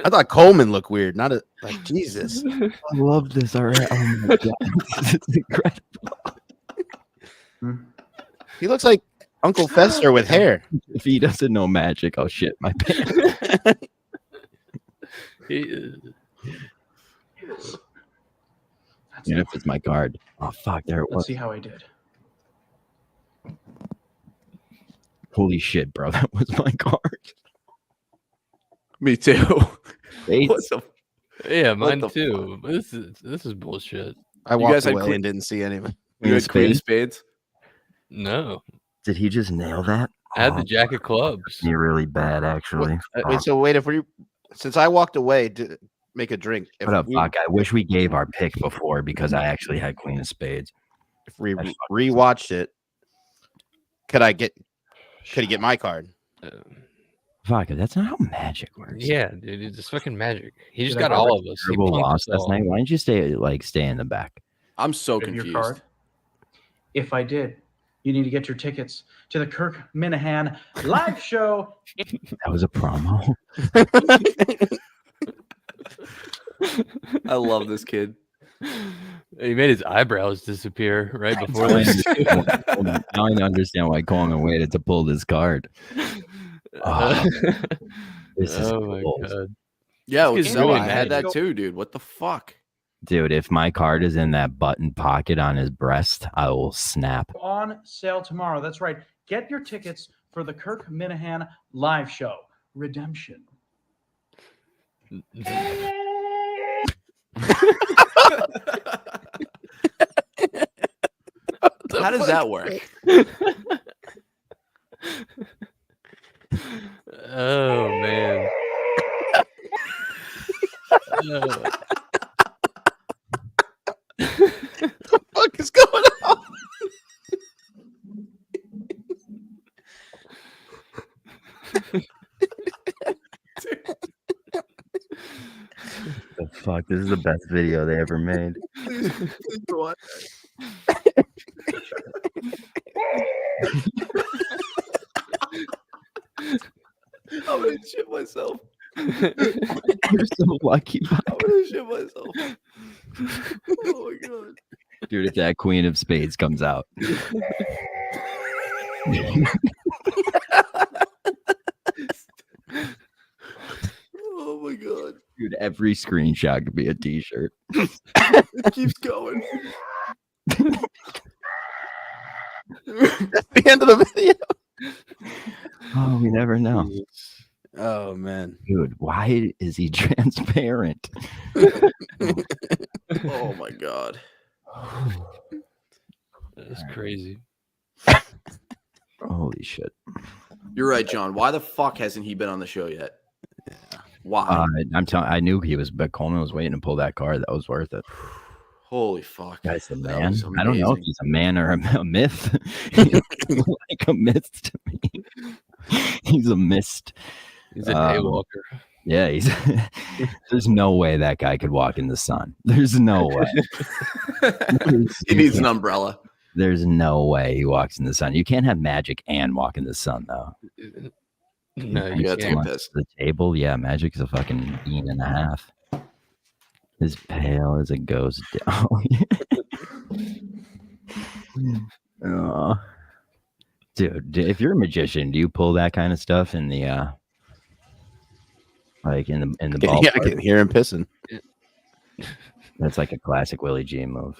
I thought Coleman looked weird. Not like Jesus. I love this already. Oh my god, this is incredible. He looks like Uncle Fester with hair. If he doesn't know magic, I'll shit my pants. Even if it's my card. Oh fuck, there it was. Let's see how I did. Holy shit, bro, that was my card. Me too. What the, Yeah, mine too. This is bullshit. I walked away and didn't see any of it. You had Queen of Spades? No. Did he just nail that? I had the Jack of Clubs. You're really bad, actually. Wait, if we, since I walked away to make a drink. What up, fuck? I wish we gave our pick before because I actually had Queen of Spades. If we rewatched it, could he get my card? Fuck, that's not how magic works. Yeah, dude, it's just fucking magic. He just got all of us. He Terrible punked loss us last all. night. Why didn't you stay in the back? I'm so In your confused. card? If I did, you need to get your tickets to the Kirk Minahan live show. That was a promo. I love this kid. He made his eyebrows disappear right before Now this. I understand why Coleman waited to pull this card. Oh, this is my cool. god. Yeah, This with kid's Zoe, really I had mad. that too, dude. What the fuck? Dude, if my card is in that button pocket on his breast, I will snap. On sale tomorrow. That's right. Get your tickets for the Kirk Minahan live show. Redemption. How does that work? Oh man. What the fuck is going on? The fuck, this is the best video they ever made. What? I'm gonna shit myself. You're so lucky. I'm gonna shit myself. Oh my god. Dude, if that Queen of Spades comes out. Oh my god. Dude, every screenshot could be a t-shirt. It keeps going. That's the end of the video. Oh, we never know. Oh man. Dude, why is he transparent? Oh my god. That's crazy. Holy shit. You're right, John. Why the fuck hasn't he been on the show yet? Why? I'm telling I knew he was, but Coleman was waiting to pull that card. That was worth it. Holy fuck. Guy's the That man. was I don't know if amazing. he's a man or a myth. He looks like a myth to me. He's a mist. He's a daywalker. Yeah, he's there's no way that guy could walk in the sun. There's no way. He needs an umbrella. There's no way he walks in the sun. You can't have magic and walk in the sun, though. No, And you gotta take can't. a piss. The table, yeah, magic's a fucking bean and a half. As pale as a ghost. Oh. Dude, if you're a magician, do you pull that kind of stuff in the like in the ballpark? Yeah, I can hear him pissing. That's like a classic Willie G move.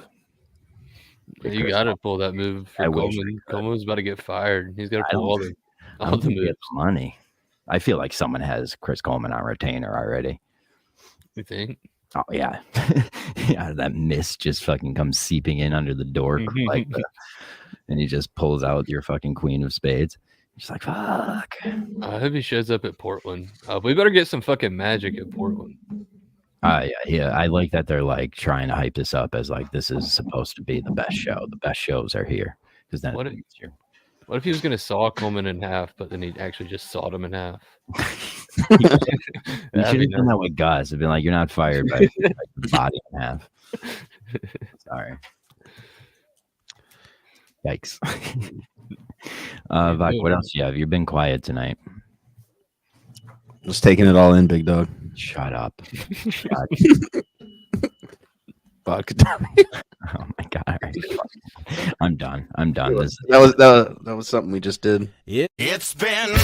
You got to pull that move for I wish Coleman. Coleman's about to get fired. He's got to I pull don't all the think he moves. gets money. I feel like someone has Chris Coleman on retainer already. You think? Oh yeah, yeah. That mist just fucking comes seeping in under the door, like, and he just pulls out your fucking Queen of Spades. Just like fuck. I hope he shows up at Portland. We better get some fucking magic at Portland. Yeah, I like that they're like trying to hype this up as like this is supposed to be the best show. The best shows are here because then What if he was gonna saw Coleman in half, but then he actually just sawed him in half? You should have done that with Gus. It'd been like, you're not fired, but like, your body in half. Sorry. Yikes. Vak, what else do you have? You've been quiet tonight. Just taking it all in, big dog. Shut up. Fuck. Oh my god! All right. I'm done. That was something we just did. Yeah. It's been 1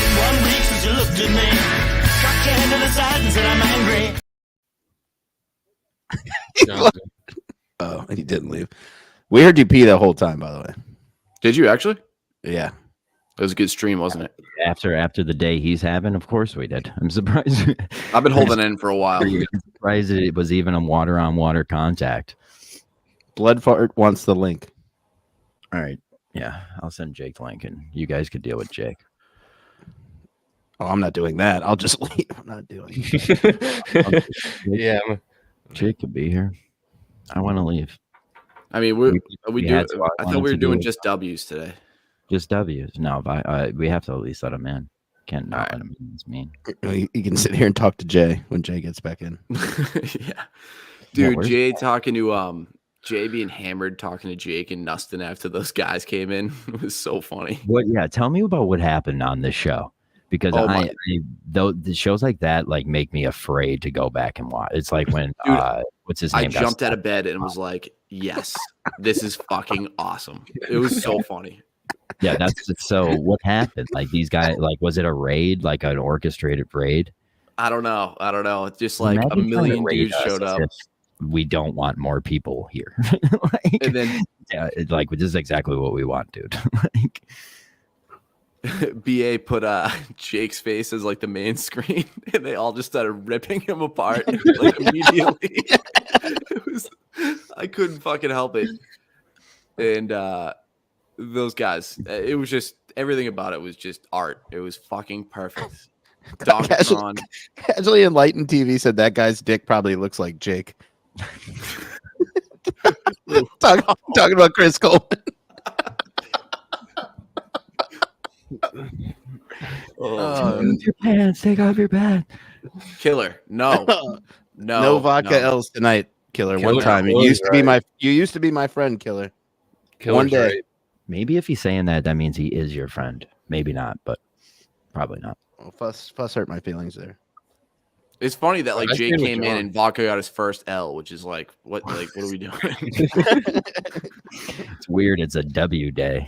week since you looked at me. Cocked your head to the side and said I'm angry. Oh, he didn't leave. We heard you pee the whole time, by the way. Did you actually? Yeah. It was a good stream, wasn't it? After the day he's having, of course we did. I'm surprised. I've been holding in for a while. I'm surprised it was even a water-on-water contact. Blood fart wants the link. All right. Yeah, I'll send Jake the link, and you guys could deal with Jake. Oh, I'm not doing that. I'll just leave. I'm not doing it. Yeah. Jake could be here. I want to leave. I mean, I thought we were doing it. just W's today. Just W's. No, but we have to at least let him in. Can't not let him in. It's mean. You can sit here and talk to Jay when Jay gets back in. Yeah. Dude, Jay talking to Jay being hammered, talking to Jake and Nustin after those guys came in. It was so funny. Yeah, tell me about what happened on this show. Because though the shows like that like make me afraid to go back and watch. It's like when what's his name? I jumped out of bed and was like, yes, this is fucking awesome. It was so funny. Yeah, that's so what happened? Like these guys, like was it a raid, like an orchestrated raid? I don't know. It's just like a million dudes showed up. We don't want more people here. And then like this is exactly what we want, dude. Like BA put Jake's face as like the main screen, and they all just started ripping him apart like immediately. I couldn't fucking help it. And those guys, it was just everything about it was just art. It was fucking perfect. Casually Enlightened TV said that guy's dick probably looks like Jake. Talking about Chris Coleman. Take off your pants. Take off your pants. Killer. No vodka L's tonight. Killer. One time. You used to be my friend, Killer. One day. Right. Maybe if he's saying that, that means he is your friend. Maybe not, but probably not. Well, Fuss hurt my feelings there. It's funny that like Jake came in and Vodka got his first L, which is like what are we doing? It's weird. It's a W day.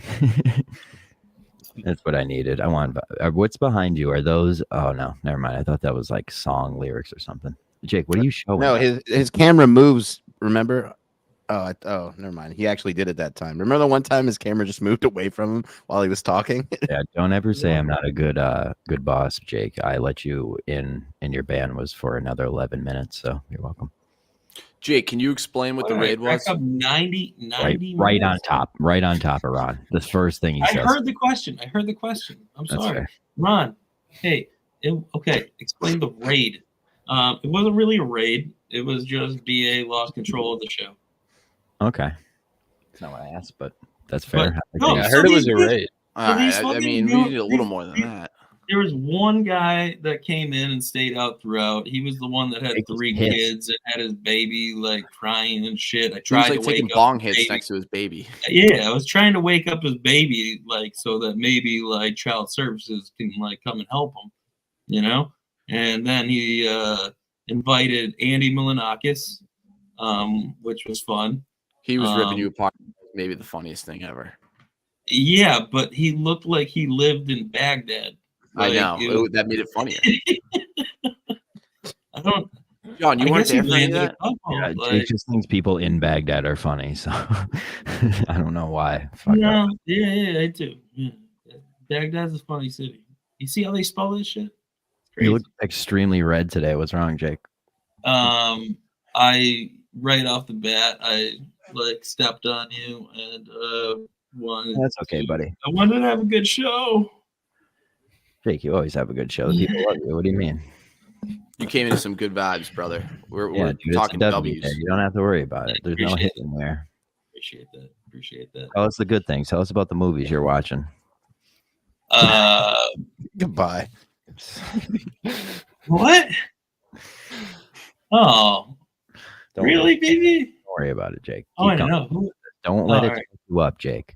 That's what I needed. I want. What's behind you? Are those? Oh no, never mind. I thought that was like song lyrics or something. Jake, what are you showing? No, his camera moves. Remember? Oh, never mind. He actually did it that time. Remember the one time his camera just moved away from him while he was talking? Yeah, don't ever say I'm not a good boss, Jake. I let you in, and your ban was for another 11 minutes, so you're welcome. Jake, can you explain what the raid was? Up 90 right on top of Ron. The first thing he says. I heard the question. I'm sorry, fair. Ron. Hey, okay. Explain the raid. It wasn't really a raid. It was just BA lost control of the show. Okay. That's not what I asked, but that's fair. I heard it was a raid. I mean, we need a little more than that. There was one guy that came in and stayed out throughout. He was the one that had 3 kids and had his baby like crying and shit. I tried to taking wake bong up hits next to his baby. Yeah, I was trying to wake up his baby like so that maybe like child services can like come and help him, you know. And then he invited Andy Milanakis, which was fun. He was ripping you apart. Maybe the funniest thing ever. Yeah, but he looked like he lived in Baghdad. Like, I know. That made it funnier. I don't. John, you weren't there for any of that? Yeah, Jake just thinks people in Baghdad are funny, so I don't know why. Yeah, I do. Yeah. Baghdad's a funny city. You see how they spell this shit? You look extremely red today. What's wrong, Jake? I right off the bat, I like stepped on you and wanted. That's okay, buddy. I wanted to have a good show. Jake, you always have a good show. People love you. What do you mean? You came into some good vibes, brother. We're dude, it's a talking W W's. there. You don't have to worry about it. There's no hit in there. Appreciate that. Appreciate that. Tell us the good things. Tell us about the movies you're watching. Goodbye. What? Oh, Don't really, baby? Don't worry about it, Jake. Oh, I Keep know. going. Don't let it All right. take you up, Jake.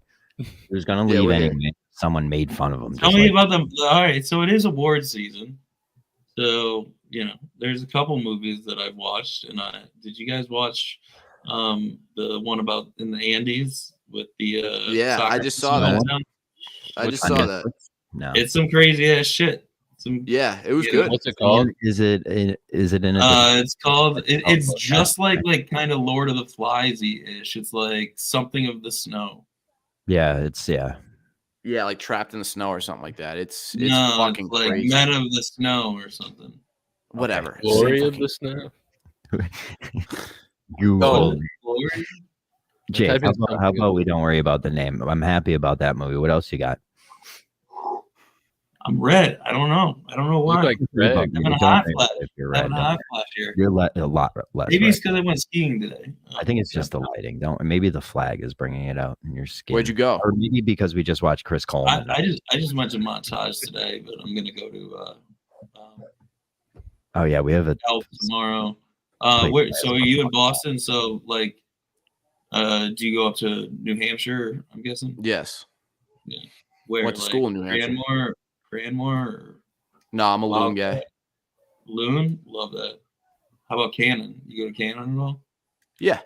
Who's gonna Yeah, leave we're here. anyway? Someone made fun of him. Tell just me like- about them. All right, so it is award season. So, there's a couple movies that I've watched, and did you guys watch the one about in the Andes with the Yeah, I soccer just saw that. touchdown? I just saw that. No. It's some crazy ass shit. Yeah, it was good. What's it called? Is it in a It's called it's just like kind of Lord of the Flies-y ish. It's like something of the snow. Yeah, Yeah, like trapped in the snow or something like that. It's fucking like crazy. Men of the Snow or something. Whatever. Glory Same of the Snow. you. Oh, Glory. Jake, Type in how about we don't worry about the name? I'm happy about that movie. What else you got? I'm red. I don't know. I don't know You why. look like Greg. I'm in a Don't hot worry flash. if you're I'm in red. a hot flash here. You're a lot less. Maybe it's red. because I went skiing today. I think it's just the lighting. Maybe the flag is bringing it out in your skin. Where'd you go? Or maybe because we just watched Chris Coleman. I just went to Montage today, but I'm gonna go to Oh yeah, we have a Elf tomorrow. Wait, So are you in Boston? So like, do you go up to New Hampshire? I'm guessing. Yes. Yeah. Where? Went to school in New Hampshire. Cranmore. Or No, I'm a Loon guy. Loon, love that. How about Cannon? You go to Cannon at all? Yeah.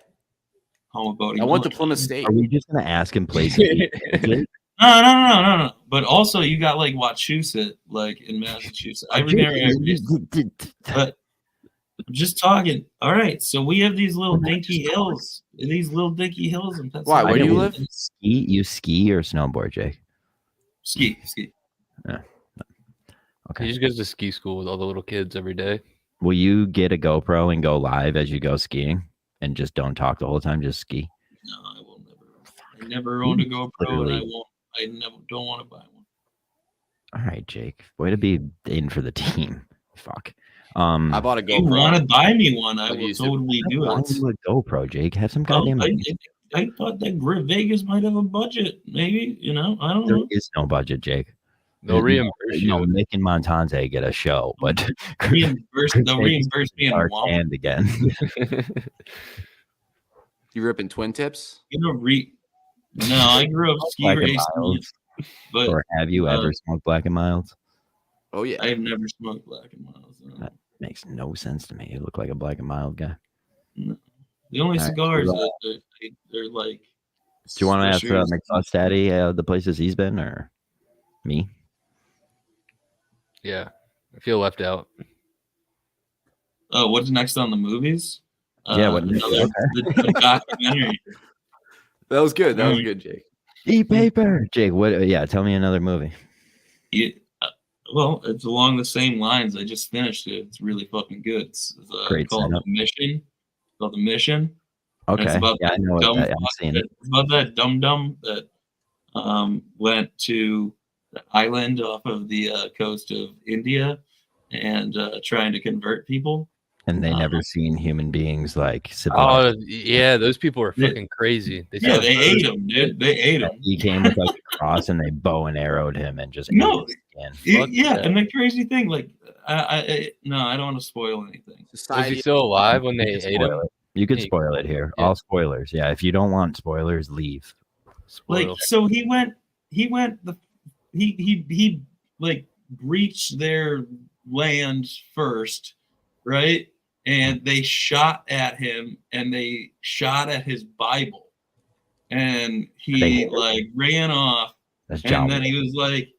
Home of Bodie. I went to Plymouth State. Are we just gonna ask him places? No. But also, you got like Wachusett, like in Massachusetts. But I'm just talking. All right, so we have these little dinky hills. These little dinky hills in Pennsylvania. Why? Where do you live? You ski or snowboard, Jake? Ski. Yeah. Okay. He just goes to ski school with all the little kids every day. Will you get a GoPro and go live as you go skiing and just don't talk the whole time? Just ski. No, I will never. I never owned a GoPro, and I won't. I don't want to buy one. All right, Jake. Way to be in for the team. Fuck. I bought a If you GoPro. want to buy me one, I I've will used it. totally do Why it. do a GoPro, Jake? Have some Well, goddamn. I thought that Vegas might have a budget. Maybe, I don't There know. is no budget, Jake. They'll reimburse No, you. Nick and Montanze get a show, but They'll reimburse me in our Walmart. hand again. You ripping twin tips? No, I grew up ski Black and racing, Milds. but Or have you ever smoked Black and Milds? Oh yeah. I've never smoked Black and Milds. No. That makes no sense to me. You look like a Black and Mild guy. No. The only All right, cigars so, they're like. Do you want to ask Swishers. McFuss Daddy the places he's been, or me? Yeah, I feel left out. Oh, what's next on the movies? Yeah, what next? Another the documentary. That was good. That was good, Jake. E-paper, Jake. What? Yeah, tell me another movie. Well, it's along the same lines. I just finished it. It's really fucking good. It's Great called setup. The Mission. Called The Mission. And Okay, It's about yeah, I that know dumb that. I've fuck seen that- it. It's about that dum-dum that went to the island off of the coast of India and trying to convert people. And they never seen human beings like Oh civilized. yeah, those people are fucking crazy. Yeah, saw they those. ate him, dude. They ate him. He came with like a cross, and they bow and arrowed him, and just No, ate his skin. Yeah, and the crazy thing, like, I don't want to spoil anything. Was he still alive when they ate him? Spoil it. You could Hey, spoil it here. yeah. All spoilers. Yeah, if you don't want spoilers, leave. Like, so he like breached their land first, right? And they shot at him, and they shot at his Bible, and he like ran off. That's And John then Wick. he was like,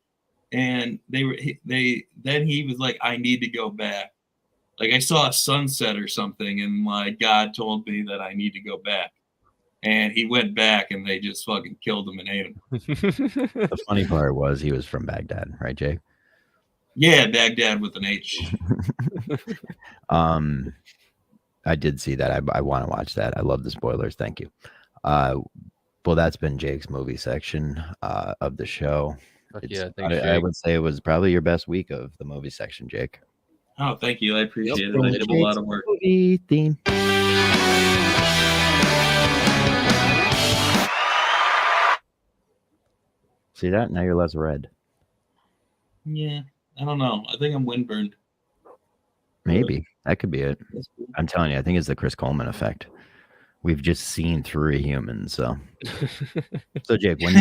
and then he was like, I need to go back. Like, I saw a sunset or something, and like God told me that I need to go back. And he went back, and they just fucking killed him and ate him. The funny part was he was from Baghdad, right, Jake? Yeah, Baghdad with an H. I did see that. I want to watch that. I love the spoilers. Thank you. Well, that's been Jake's movie section of the show. Fuck It's- yeah, thanks, I Jake. would say it was probably your best week of the movie section, Jake. Oh, thank you. I appreciate it. I did a lot of work. Movie theme. See that? Now you're less red. Yeah, I don't know. I think I'm windburned. Maybe. That could be it. I'm telling you, I think it's the Chris Coleman effect. We've just seen through humans, so. So Jake, when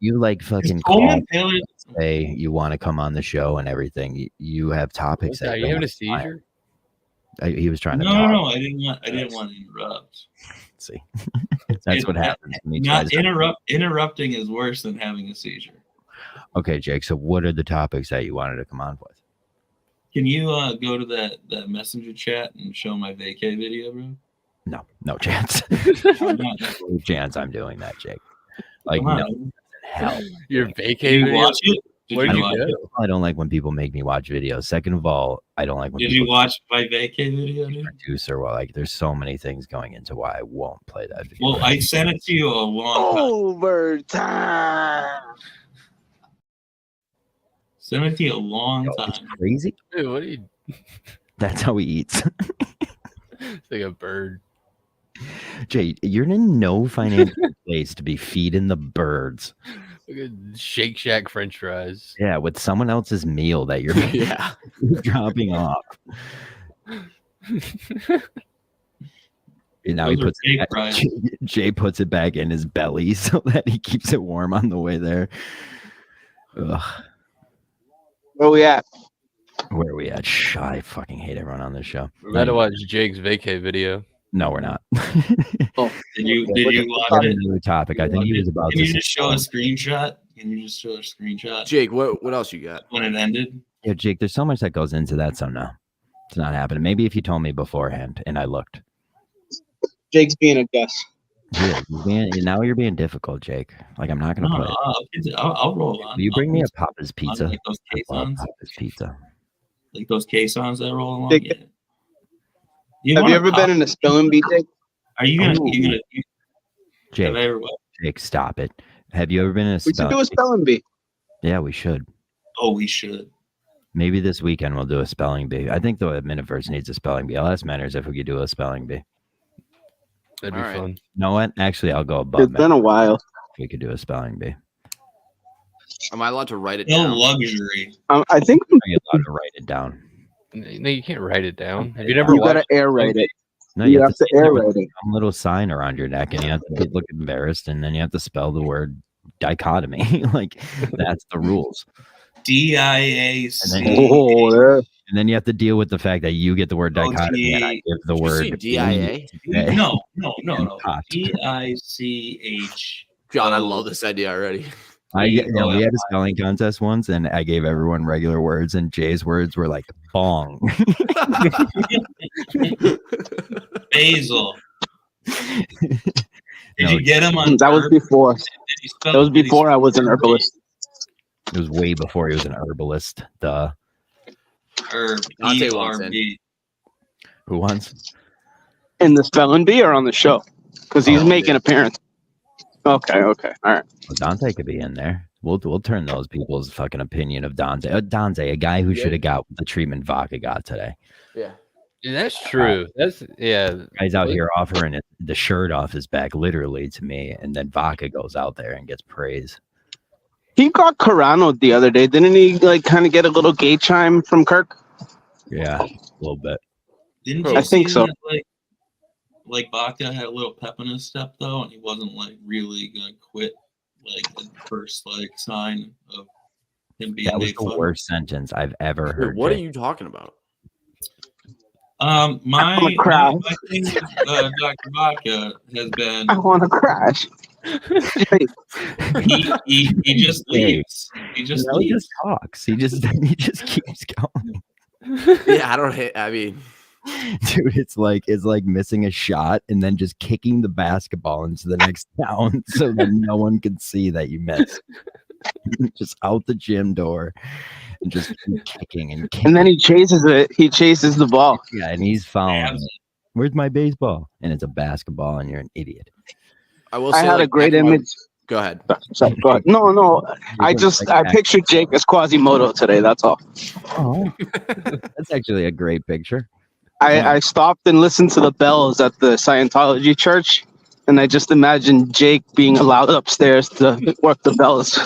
you like fucking call, say you want to come on the show and everything, you have topics. Are you having a seizure? He was trying to. No, I didn't want to interrupt. See, that's what happens. When he Not interrupting is worse than having a seizure. Okay, Jake. So, what are the topics that you wanted to come on with? Can you go to that messenger chat and show my vacay video, bro? No chance. No chance I'm doing that, Jake. Like, no, hell. Your vacay video? Watch it? I don't like when people make me watch videos. Second of all, I don't like when Did you watch my vacay video, dude? Producer, well, like, there's so many things going into why I won't play that video. Well, I sent it to you a long time. Overtime. Sent it to you a long time. It's crazy. Dude, what are you? That's how he eats. It's like a bird. Jay, you're in no financial place to be feeding the birds. Look at Shake Shack French fries. Yeah, with someone else's meal that you're dropping off. And now Jay puts it back in his belly so that he keeps it warm on the way there. Ugh. Where we at? Where are we at? I fucking hate everyone on this show. We're about to watch Jake's vacay video. No, we're not. Did you watch it? New topic. I think he was about Can to. you just show a screenshot? Can you just show a screenshot? Jake, what else you got? When it ended? Yeah, Jake, there's so much that goes into that, so no. It's not happening. Maybe if you told me beforehand and I looked. Jake's being a guest. Yeah, now you're being difficult, Jake. Like, I'm not going to play it. I'll roll on. Will you bring me a Papa's Pizza? Like those caissons? Papa's Pizza. Like those caissons that roll along? Jake, Yeah. have you ever been in a spelling bee, Jake? Are you going to... Jake, stop it. Have you ever been in a We should do a spelling bee. Yeah, we should. Oh, we should. Maybe this weekend we'll do a spelling bee. I think the Miniverse needs a spelling bee. I'll ask Manners if we could do a spelling bee. That'd be fun. You know what? Actually, I'll go above. It's been a while. If we could do a spelling bee. Am I allowed to write it No down? luxury. I think you're allowed to write it down. No, you can't write it down. Have you never you gotta watched air write it. No, you have to air write it. Some little sign around your neck, and you have to look embarrassed, and then you have to spell the word dichotomy. Like, that's the rules. DIAC. And then you have to deal with the fact that you get the word dichotomy, and I give the word DIA. No. DICH. John, I love this idea already. We had a spelling contest once, and I gave everyone regular words, and Jay's words were like bong. Basil. Did you get him on? That was before. That was before I was an herbalist. It was way before he was an herbalist. Duh. Dante wants in. Who wants? In the spelling bee or on the show? Because he's making an appearance. Okay. All right. Well, Dante could be in there. We'll turn those people's fucking opinion of Dante. Dante, a guy who should have got the treatment Vodka got today. Yeah. That's true. Guy's out here offering the shirt off his back, literally, to me, and then Vodka goes out there and gets praise. He got Carano'd the other day, didn't he? Like, kind of get a little gay chime from Kirk. Yeah, a little bit. Didn't I think so. That, like Baca had a little pep in his step though, and he wasn't like really gonna quit. Like the first sign of him being that was made the fun. worst sentence I've ever heard. What are Jay. you talking about? My thing with Dr. Baca has been I want to crash. he just leaves. He just He leaves. just talks. He just keeps going. Yeah, I mean, dude, it's like missing a shot and then just kicking the basketball into the next down so that no one can see that you missed. Just out the gym door and just keep kicking and kicking. And then he chases it. He chases the ball. Yeah, and he's following it. Where's my baseball? And it's a basketball, and you're an idiot. I will I say, had like, a great back in my- image. Go ahead. Sorry, go ahead. No. I pictured Jake as Quasimodo today. That's all. Oh, that's actually a great picture. I stopped and listened to the bells at the Scientology church, and I just imagined Jake being allowed upstairs to work the bells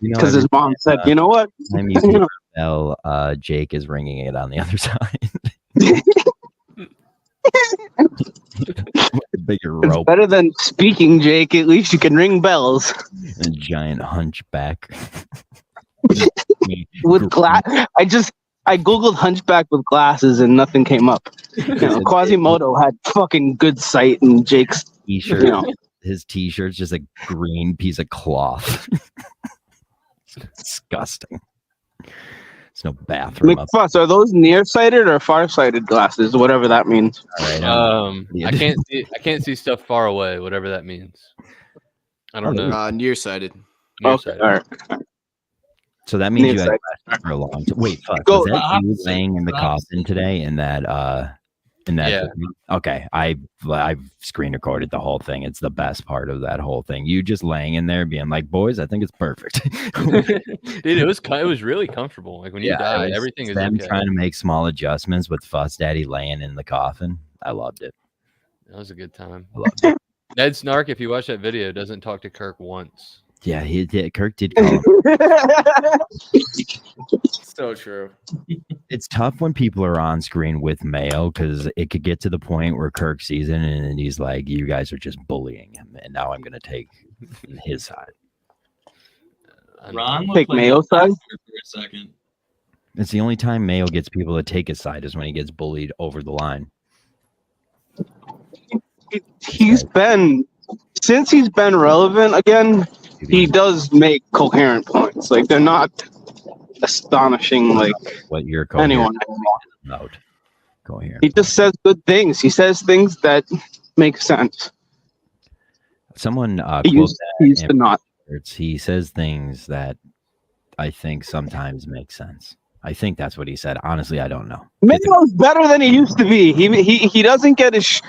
because his mom said, "You know what? Time you hear a bell, Jake is ringing it on the other side." Bigger rope. It's better than speaking, Jake. At least you can ring bells. A giant hunchback. With glass. I googled hunchback with glasses and nothing came up. Quasimodo had fucking good sight, and Jake's T-shirt. His T-shirt's just a green piece of cloth. It's disgusting. There's no bathroom. McFuss, are those nearsighted or farsighted glasses? Whatever that means. All right. I can't see stuff far away. Whatever that means. I don't know. Nearsighted. Okay. All right. So that means you had glasses for a long time. Wait, fuck. Was that you laying in the coffin today in that Yeah. Okay. I've screen recorded the whole thing. It's the best part of that whole thing. You just laying in there being like, boys, I think it's perfect. Dude, it was really comfortable. Like when you die, everything is them okay. trying to make small adjustments with Fuss Daddy laying in the coffin. I loved it. That was a good time. I loved it. Ned Snark, if you watch that video, doesn't talk to Kirk once. Yeah, he did. Kirk did call him. So true. It's tough when people are on screen with Mayo because it could get to the point where Kirk sees it and he's like, "You guys are just bullying him," and now I'm going to take his side. Ron take Mayo's side for a second. It's the only time Mayo gets people to take his side is when he gets bullied over the line. He's been relevant again. He does make coherent points. Like they're not astonishing like what you're anyone. Out. Coherent. He just says good things. He says things that make sense. Someone he used to not. He says things that I think sometimes make sense. I think that's what he said. Honestly, I don't know. Mayo's better than he used to be. He doesn't get his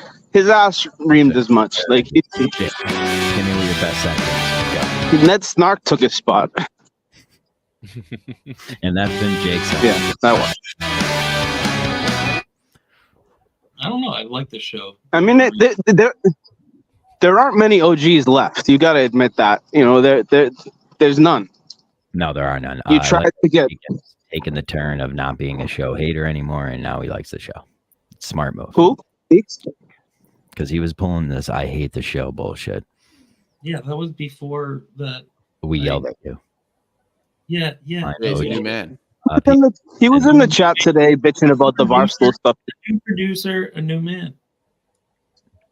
ass reamed as much. Like give me your best sentence. Ned Snark took his spot. And that's been Jake's. Yeah, that was. I don't know. I like the show. I mean, there aren't many OGs left. You got to admit that. You know, there's none. No, there are none. You tried to get taken the turn of not being a show hater anymore, and now he likes the show. Smart move. Who? Because he was pulling this "I hate the show" bullshit. Yeah, that was before that. We yelled at you. Yeah. He's a new man. He was in the chat today bitching about the Barstool stuff. A new producer, a new man.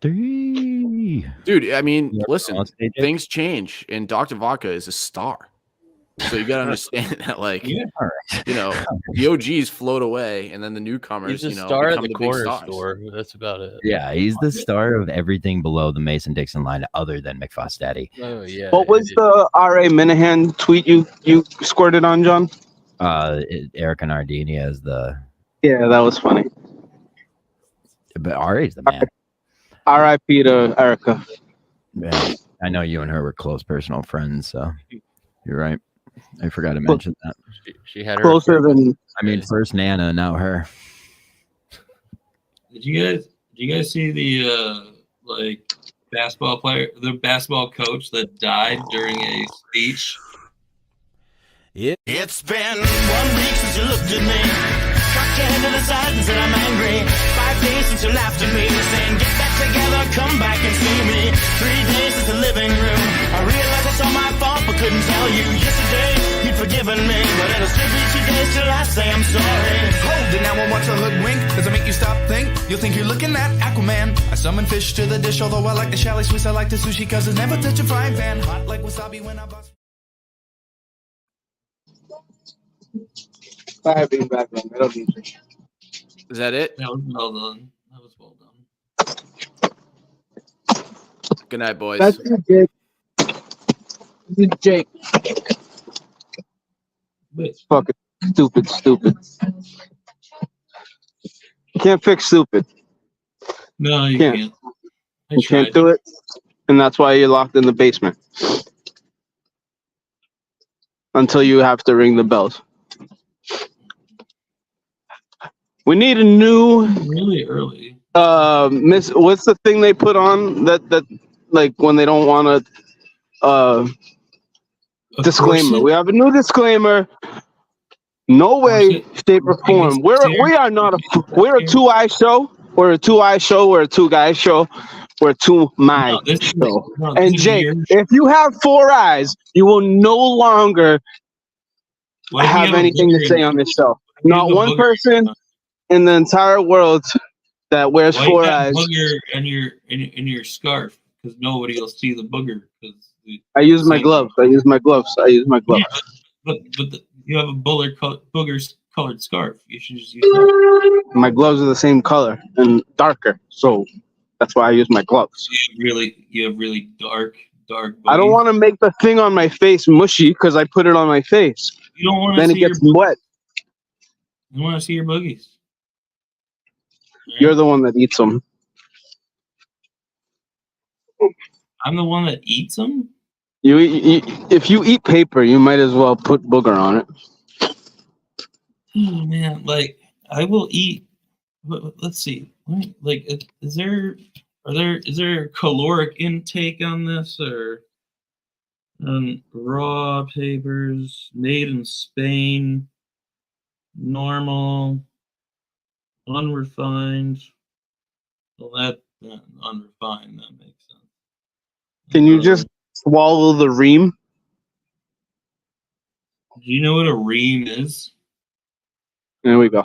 Dude, I mean, listen, things change, and Dr. Vodka is a star. So you gotta understand that, like, you know, the OGs float away, and then the newcomers, he's a star at the become corner big stars. store. That's about it. Yeah, he's the star of everything below the Mason-Dixon line, other than McFuss Daddy. Oh yeah. What was the R.A. Minahan tweet you squirted on, John? Erica Nardini as the. Yeah, that was funny. But R.A.'s the man. R.I.P. to Erica. Yeah, I know you and her were close personal friends, so you're right. I forgot to mention that. She had her closer than. I mean, first Nana, now her. Did you guys see the basketball coach that died during a speech? It's been 1 week since you looked at me, cocked your head to the side and said I'm angry. 5 days since you laughed at me, saying get back together, come back and see me. 3 days since the living room, I realized it's all my fault but couldn't tell you. Yesterday you'd forgiven me, but it'll still be 2 days till I say I'm sorry. Hold it now and watch a hoodwink. Does it make you stop think? You'll think you're looking at Aquaman. I summon fish to the dish, although I like the chalet Swiss, I like the sushi cause it's never touch a frying pan. Hot like wasabi when I bust. I don't need to. Is that it? That was well done. Good night, boys. That's it, Jake. Fucking stupid. You can't fix stupid. No, you can't. You can't do it, and that's why you're locked in the basement. until you have to ring the bells. We need a new really early. Miss. What's the thing they put on that like when they don't want to disclaimer? corset? We have a new disclaimer. No way, shape, or form. We are not a. We're a 2-eye show. We're a 2-eye show. We're a 2-guy show. We're a 2-my show. And Jake, if you have 4 eyes, you will no longer have anything to say on this show. Not one person in the entire world that wears Why 4 you got eyes. booger in your scarf? Because nobody will see the booger. I use my gloves. I use my gloves. Yeah, but you have a booger colored scarf. You should just use that. My gloves are the same color and darker, so that's why I use my gloves. You have really dark. I don't want to make the thing on my face mushy because I put it on my face. You don't want to then see it gets wet. You want to see your boogies. You're the one that eats them. I'm the one that eats them. If you eat paper, you might as well put booger on it. Oh man, like I will eat. Let's see. Like, is there caloric intake on this or raw papers made in Spain? Normal, unrefined. Well, that unrefined, that makes sense. Can you just swallow the ream? Do you know what a ream is? There we go.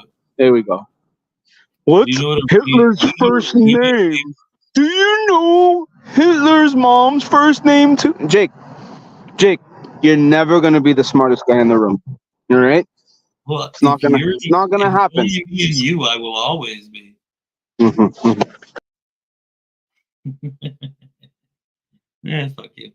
What's Hitler's first name? Do you know Hitler's mom's first name too? Jake, you're never gonna be the smartest guy in the room. All right? Well, It's not gonna happen. Me and you, I will always be. Yeah, fuck you.